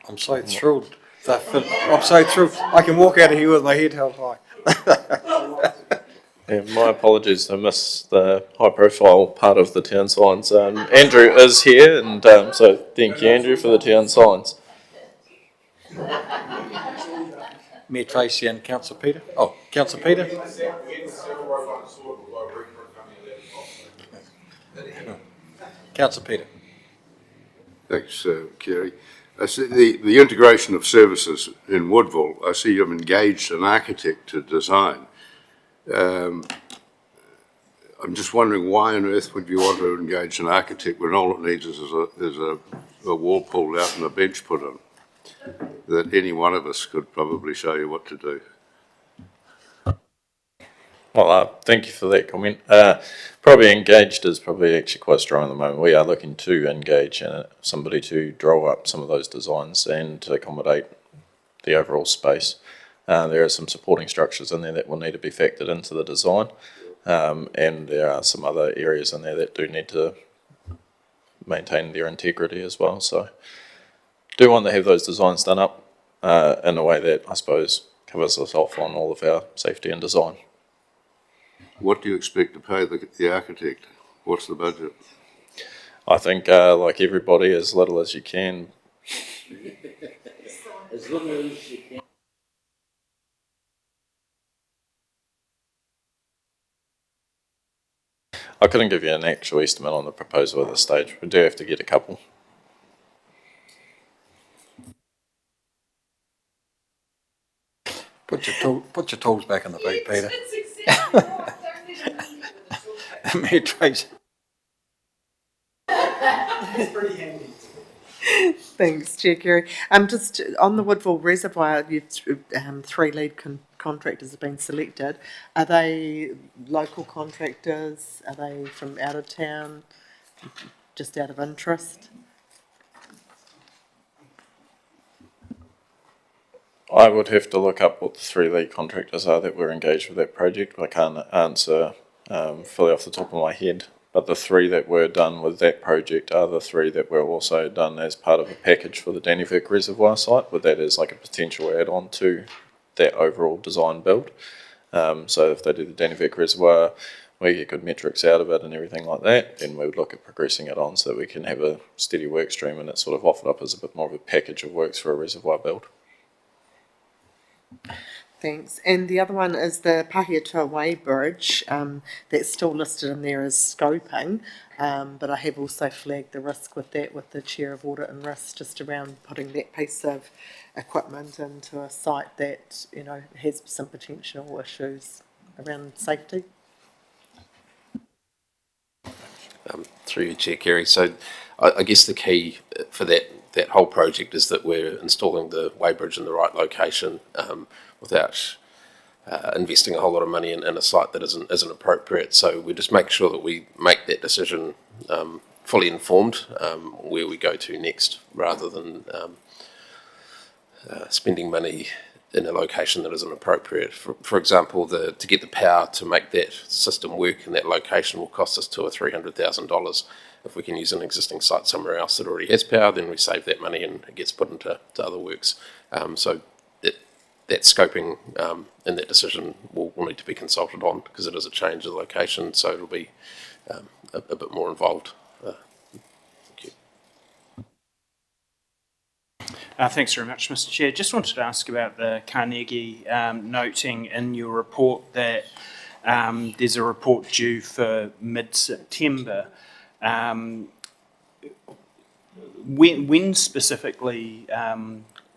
I'm so thrilled. I'm so thrilled. I can walk out of here with my head held high. Yeah, my apologies, I missed the high-profile part of the town signs. Andrew is here, and so thank you, Andrew, for the town signs. Mayor Tracy and Councillor Peter. Oh, Councillor Peter. Councillor Peter. Thanks, Kerry. I see the integration of services in Woodville, I see you've engaged an architect to design. I'm just wondering why on earth would you want to engage an architect when all it needs is a wall pulled out and a bench put in? That any one of us could probably show you what to do. Well, thank you for that comment. Probably engaged is probably actually quite strong at the moment. We are looking to engage somebody to draw up some of those designs and to accommodate the overall space. There are some supporting structures in there that will need to be factored into the design, and there are some other areas in there that do need to maintain their integrity as well. So, do want to have those designs done up in a way that I suppose covers us off on all of our safety and design. What do you expect to pay the architect? What's the budget? I think, like everybody, as little as you can. As little as you can. I couldn't give you an actual estimate on the proposal at this stage. We do have to get a couple. Put your tools back in the boot, Peter. Mayor Tracy. Thanks, Chair Kerry. Just on the Woodville Reservoir, three lead contractors have been selected. Are they local contractors? Are they from out of town? Just out of interest? I would have to look up what the three lead contractors are that were engaged with that project. I can't answer fully off the top of my head, but the three that were done with that project are the three that were also done as part of a package for the Dannyvirk Reservoir site, with that as like a potential add-on to that overall design build. So if they do the Dannyvirk Reservoir, we get good metrics out of it and everything like that, then we would look at progressing it on so that we can have a steady work stream and it's sort of offered up as a bit more of a package of works for a reservoir build. Thanks. And the other one is the Pahiatua Way Bridge. That's still listed in there as scoping, but I have also flagged the risk with that with the Chair of Audit and Risk, just around putting that piece of equipment into a site that, you know, has some potential issues around safety. Through you, Chair Kerry. So I guess the key for that whole project is that we're installing the weighbridge in the right location without investing a whole lot of money in a site that isn't appropriate. So we just make sure that we make that decision fully informed where we go to next, rather than spending money in a location that isn't appropriate. For example, to get the power to make that system work in that location will cost us $200,000 or $300,000. If we can use an existing site somewhere else that already has power, then we save that money and it gets put into other works. So that scoping and that decision will need to be consulted on, because it is a change of location, so it'll be a bit more involved. Thank you. Thanks very much, Mr. Chair. Just wanted to ask about the Carnegie, noting in your report that there's a report due for mid-September. When specifically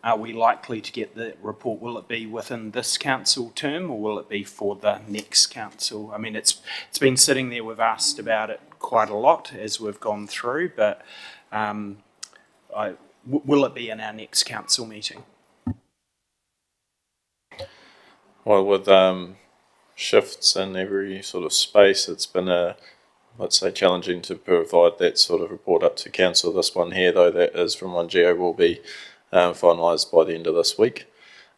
are we likely to get the report? Will it be within this council term, or will it be for the next council? I mean, it's been sitting there. We've asked about it quite a lot as we've gone through, but will it be in our next council meeting? Well, with shifts in every sort of space, it's been let's say, challenging to provide that sort of report up to council. This one here, though, that is from 1GO, will be finalised by the end of this week.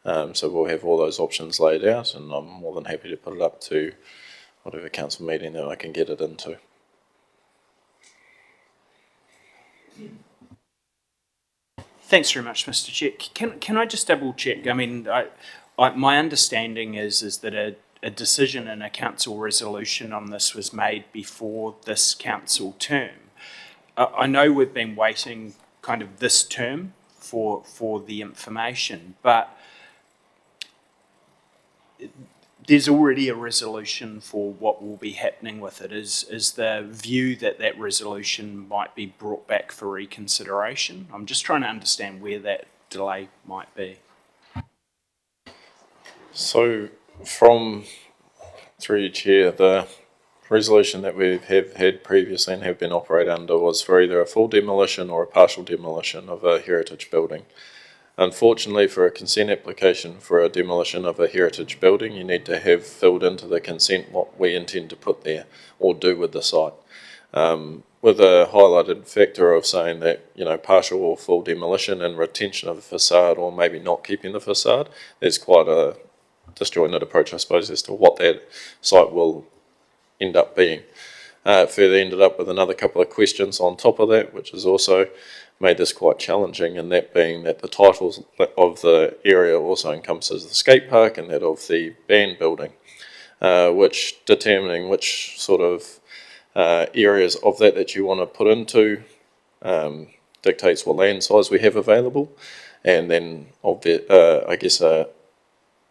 So we'll have all those options laid out, and I'm more than happy to put it up to whatever council meeting that I can get it into. Thanks very much, Mr. Chair. Can I just double check? I mean, my understanding is that a decision in a council resolution on this was made before this council term. I know we've been waiting kind of this term for the information, but there's already a resolution for what will be happening with it. Is the view that that resolution might be brought back for reconsideration? I'm just trying to understand where that delay might be. So through your chair, the resolution that we have had previously and have been operating under was for either a full demolition or a partial demolition of a heritage building. Unfortunately, for a consent application for a demolition of a heritage building, you need to have filled into the consent what we intend to put there or do with the site. With a highlighted factor of saying that, partial or full demolition and retention of the facade, or maybe not keeping the facade, there's quite a disjointed approach, I suppose, as to what that site will end up being. Further ended up with another couple of questions on top of that, which has also made this quite challenging, and that being that the titles of the area also encompasses the skate park and that of the band building, which determining which sort of areas of that you want to put into dictates what land size we have available, and then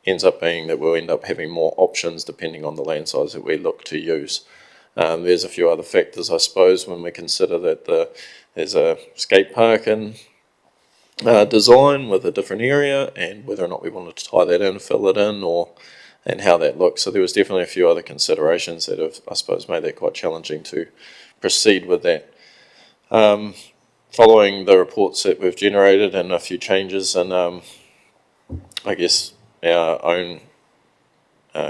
ends up being that we'll end up having more options depending on the land size that we look to use. There's a few other factors, I suppose, when we consider that there's a skate park in design with a different area, and whether or not we wanted to tie that in, fill it in, and how that looks. So there was definitely a few other considerations that have, I suppose, made that quite challenging to proceed with that. Following the reports that we've generated and a few changes in, I guess, our own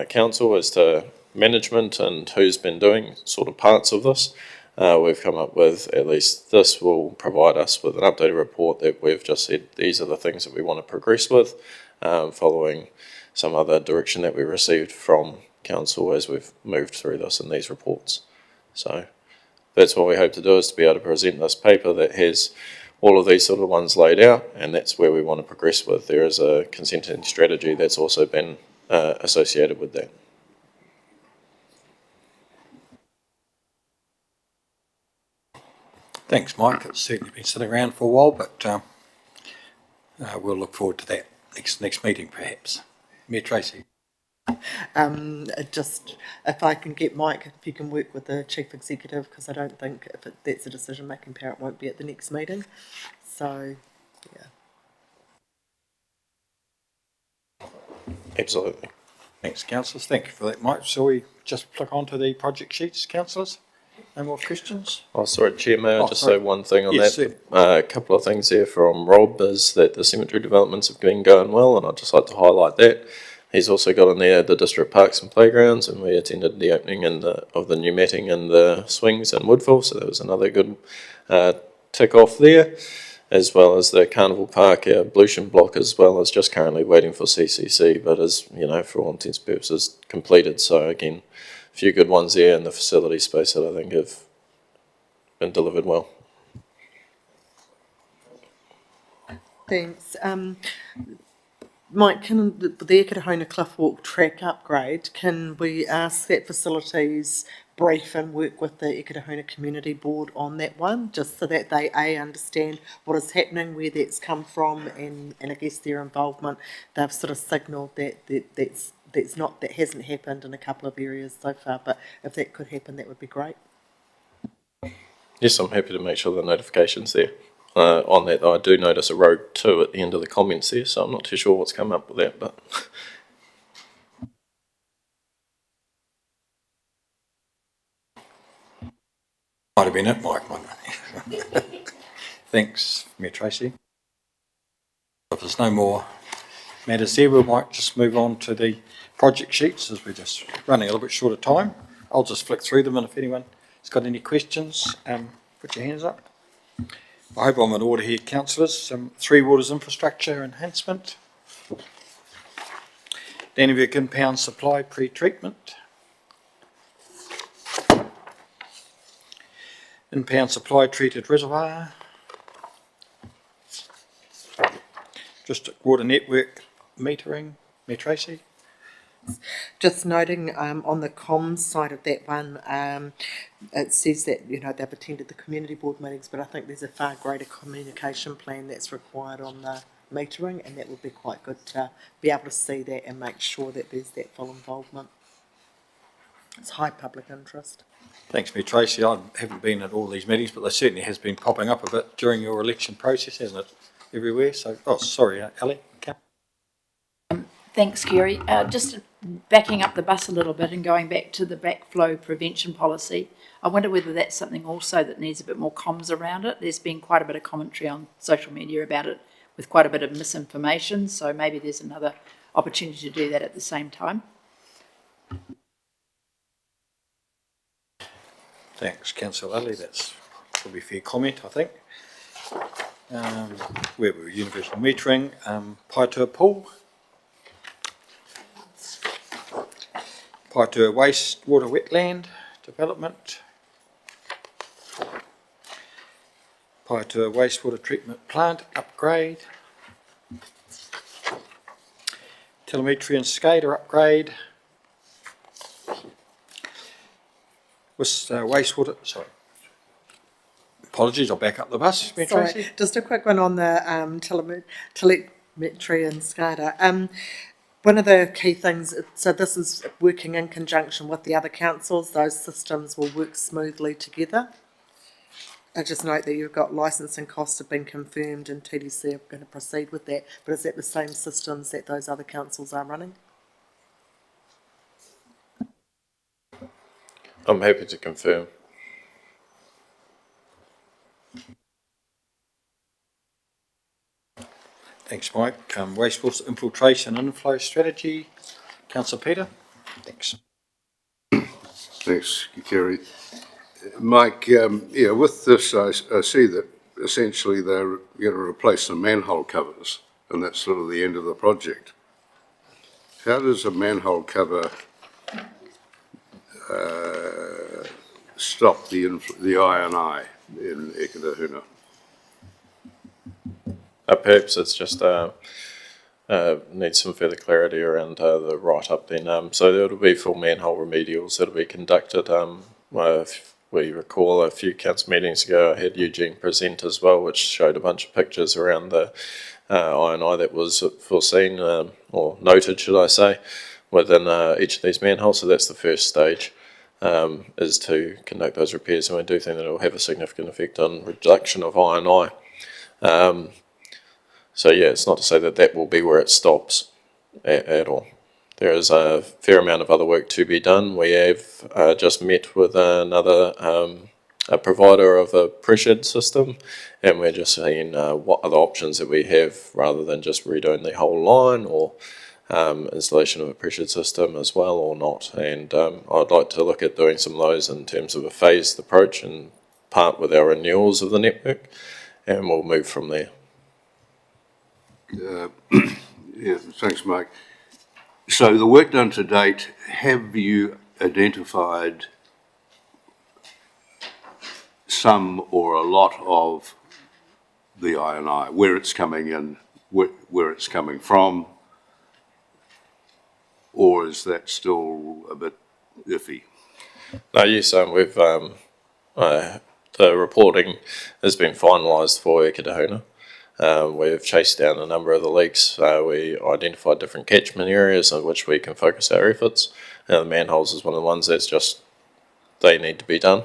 council as to management and who's been doing sort of parts of this, we've come up with at least this will provide us with an updated report that we've just said these are the things that we want to progress with, following some other direction that we received from council as we've moved through this in these reports. So that's what we hope to do, is to be able to present this paper that has all of these sort of ones laid out, and that's where we want to progress with. There is a consenting strategy that's also been associated with that. Thanks, Mike. It's certainly been sitting around for a while, but we'll look forward to that next meeting, perhaps. Mayor Tracy. Just if I can get Mike, if you can work with the chief executive, because I don't think that's a decision-making power, it won't be at the next meeting. So, yeah. Absolutely. Thanks, councillors. Thank you for that, Mike. Shall we just flick onto the project sheets, councillors? No more questions? Oh, sorry, Chair, may I just sorry. say one thing on Yes, that? A couple of things there from Rob is that the cemetery developments have been going well, and I'd just like to highlight that. He's also got in there the district parks and playgrounds, and we attended the opening of the new matting and the swings in Woodville, so that was another good tick off there, as well as the Carnival Park ablution block, as well as just currently waiting for CCC, but is, for all intents and purposes, completed. So again, a few good ones there in the facility space that I think have been delivered well. Thanks. Mike, can the Eketahona Cliff Walk track upgrade, can we ask that facilities brief and work with the Eketahona Community Board on that one, just so that they understand what is happening, where that's come from, and I guess their involvement? They've sort of signalled that hasn't happened in a couple of areas so far, but if that could happen, that would be great. Yes, I'm happy to make sure the notification's there. On that, though, I do notice a road 2 at the end of the comments there, so I'm not too sure what's come up with that, but Might have been it, Mike. Thanks, Mayor Tracy. If there's no more matters there, we might just move on to the project sheets, as we're just running a little bit short of time. I'll just flick through them, and if anyone has got any questions, put your hands up. I hope I'm in order here, councillors. Three Waters infrastructure enhancement. Dannevirke impound supply pre-treatment. Impound supply treated reservoir. District water network metering. Mayor Tracy. Just noting on the comms side of that one, it says that they've attended the community board meetings, but I think there's a far greater communication plan that's required on the metering, and that would be quite good to be able to see that and make sure that there's that full involvement. It's high public interest. Thanks, Mayor Tracy. I haven't been at all these meetings, but there certainly has been popping up a bit during your election process, hasn't it? Everywhere. So, sorry, Ali. Okay. Thanks, Kerry. Just backing up the bus a little bit and going back to the backflow prevention policy, I wonder whether that's something also that needs a bit more comms around it. There's been quite a bit of commentary on social media about it with quite a bit of misinformation, so maybe there's another opportunity to do that at the same time. Thanks, Councillor Lally. That's probably a fair comment, I think. Where were we? Universal metering, Paitua pool, Paitua wastewater wetland development, Paitua wastewater treatment plant upgrade, telemetry and SCADA upgrade, wastewater, sorry. Apologies, I'll back up the bus. Mayor Sorry, Tracy. just a quick one on the telemetry and SCADA. One of the key things, so this is working in conjunction with the other councils, those systems will work smoothly together. I just note that you've got licensing costs have been confirmed and TDC are going to proceed with that, but is that the same systems that those other councils are running? I'm happy to confirm. Thanks, Mike. Wastewater infiltration inflow strategy. Councillor Peter. Thanks. Thanks, Kerry. Mike, yeah, with this, I see that essentially they're going to replace the manhole covers, and that's sort of the end of the project. How does a manhole cover stop the I&I in Ekatahuna? Perhaps it's just needs some further clarity around the write-up then. So there will be full manhole remedials that will be conducted. If we recall a few council meetings ago, I had Eugene present as well, which showed a bunch of pictures around the I&I that was foreseen, or noted, should I say, within each of these manholes. So that's the first stage, is to conduct those repairs, and we do think that it will have a significant effect on reduction of I&I. So yeah, it's not to say that that will be where it stops at all. There is a fair amount of other work to be done. We have just met with another a provider of a pressured system, and we're just seeing what other options that we have rather than just redoing the whole line, or installation of a pressured system as well or not. And I'd like to look at doing some of those in terms of a phased approach and part with our renewals of the network, and we'll move from there. Yeah, thanks, Mike. So the work done to date, have you identified some or a lot of the I&I, where it's coming in, where it's coming from, or is that still a bit iffy? No, yes, we've the reporting has been finalised for Ekatahuna. We've chased down a number of the leaks. We identified different catchment areas on which we can focus our efforts. The manholes is one of the ones that's just, they need to be done.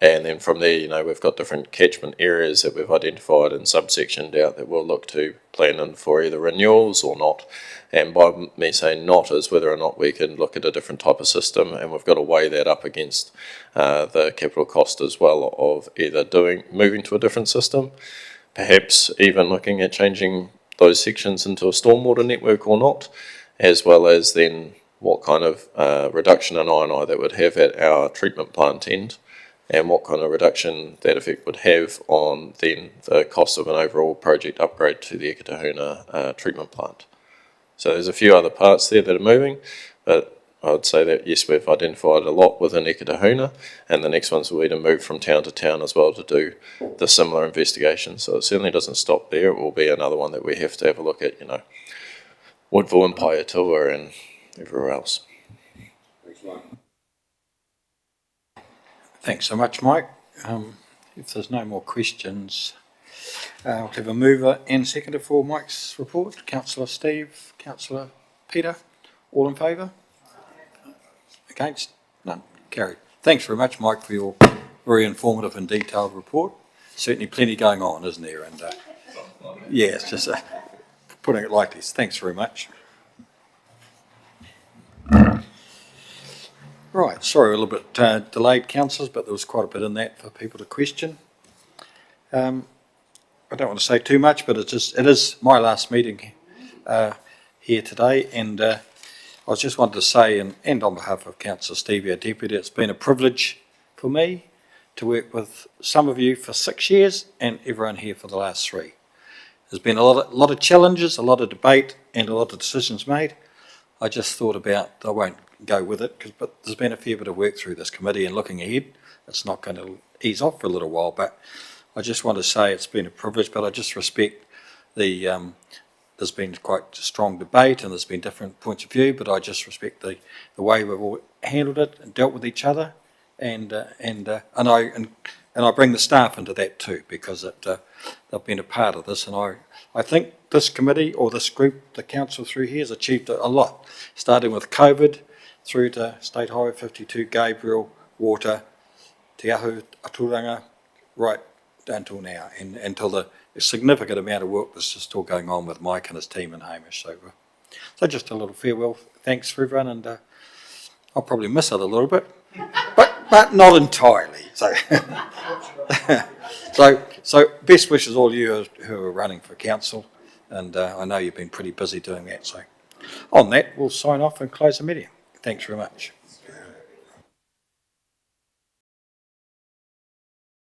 And then from there, we've got different catchment areas that we've identified and subsectioned out that we'll look to plan in for either renewals or not. And by me saying not is whether or not we can look at a different type of system, and we've got to weigh that up against the capital cost as well of either moving to a different system, perhaps even looking at changing those sections into a stormwater network or not, as well as then what kind of reduction in I&I that would have at our treatment plant end, and what kind of reduction that effect would have on then the cost of an overall project upgrade to the Ekatahuna treatment plant. So there's a few other parts there that are moving, but I would say that yes, we've identified a lot within Ekatahuna, and the next ones will be to move from town to town as well to do the similar investigation. So it certainly doesn't stop there. It will be another one that we have to have a look at, Woodville and Paitua and everywhere else. Thanks, Mike. Thanks so much, Mike. If there's no more questions, We'll have a mover and seconder for Mike's report. Councillor Steve, Councillor Peter, all in favour? Against? None. Carried. Thanks very much, Mike, for your very informative and detailed report. Certainly plenty going on, isn't there? And yeah, it's just putting it lightly. Thanks very much. Right, sorry, a little bit delayed, councillors, but there was quite a bit in that for people to question. I don't want to say too much, but it is my last meeting here today, and I just wanted to say, and on behalf of Councillor Stevie, our deputy, it's been a privilege for me to work with some of you for 6 years and everyone here for the last 3. There's been a lot of challenges, a lot of debate, and a lot of decisions made. I just thought about, I won't go with it, but there's been a fair bit of work through this committee, and looking ahead, it's not going to ease off for a little while, but I just want to say it's been a privilege, but I just respect there's been quite strong debate and there's been different points of view, but I just respect the way we've all handled it and dealt with each other, and I bring the staff into that too, because they've been a part of this, and I think this committee, or this group, the council through here, has achieved a lot, starting with COVID through to State Highway 52, Gabriel, water, Te Ahu, Aturanga, right until now, and until the significant amount of work that's still going on with Mike and his team and Hamish. So just a little farewell. Thanks for everyone, and I'll probably miss it a little bit, but not entirely. So best wishes all you who are running for council, and I know you've been pretty busy doing that. So on that, we'll sign off and close the meeting. Thanks very much.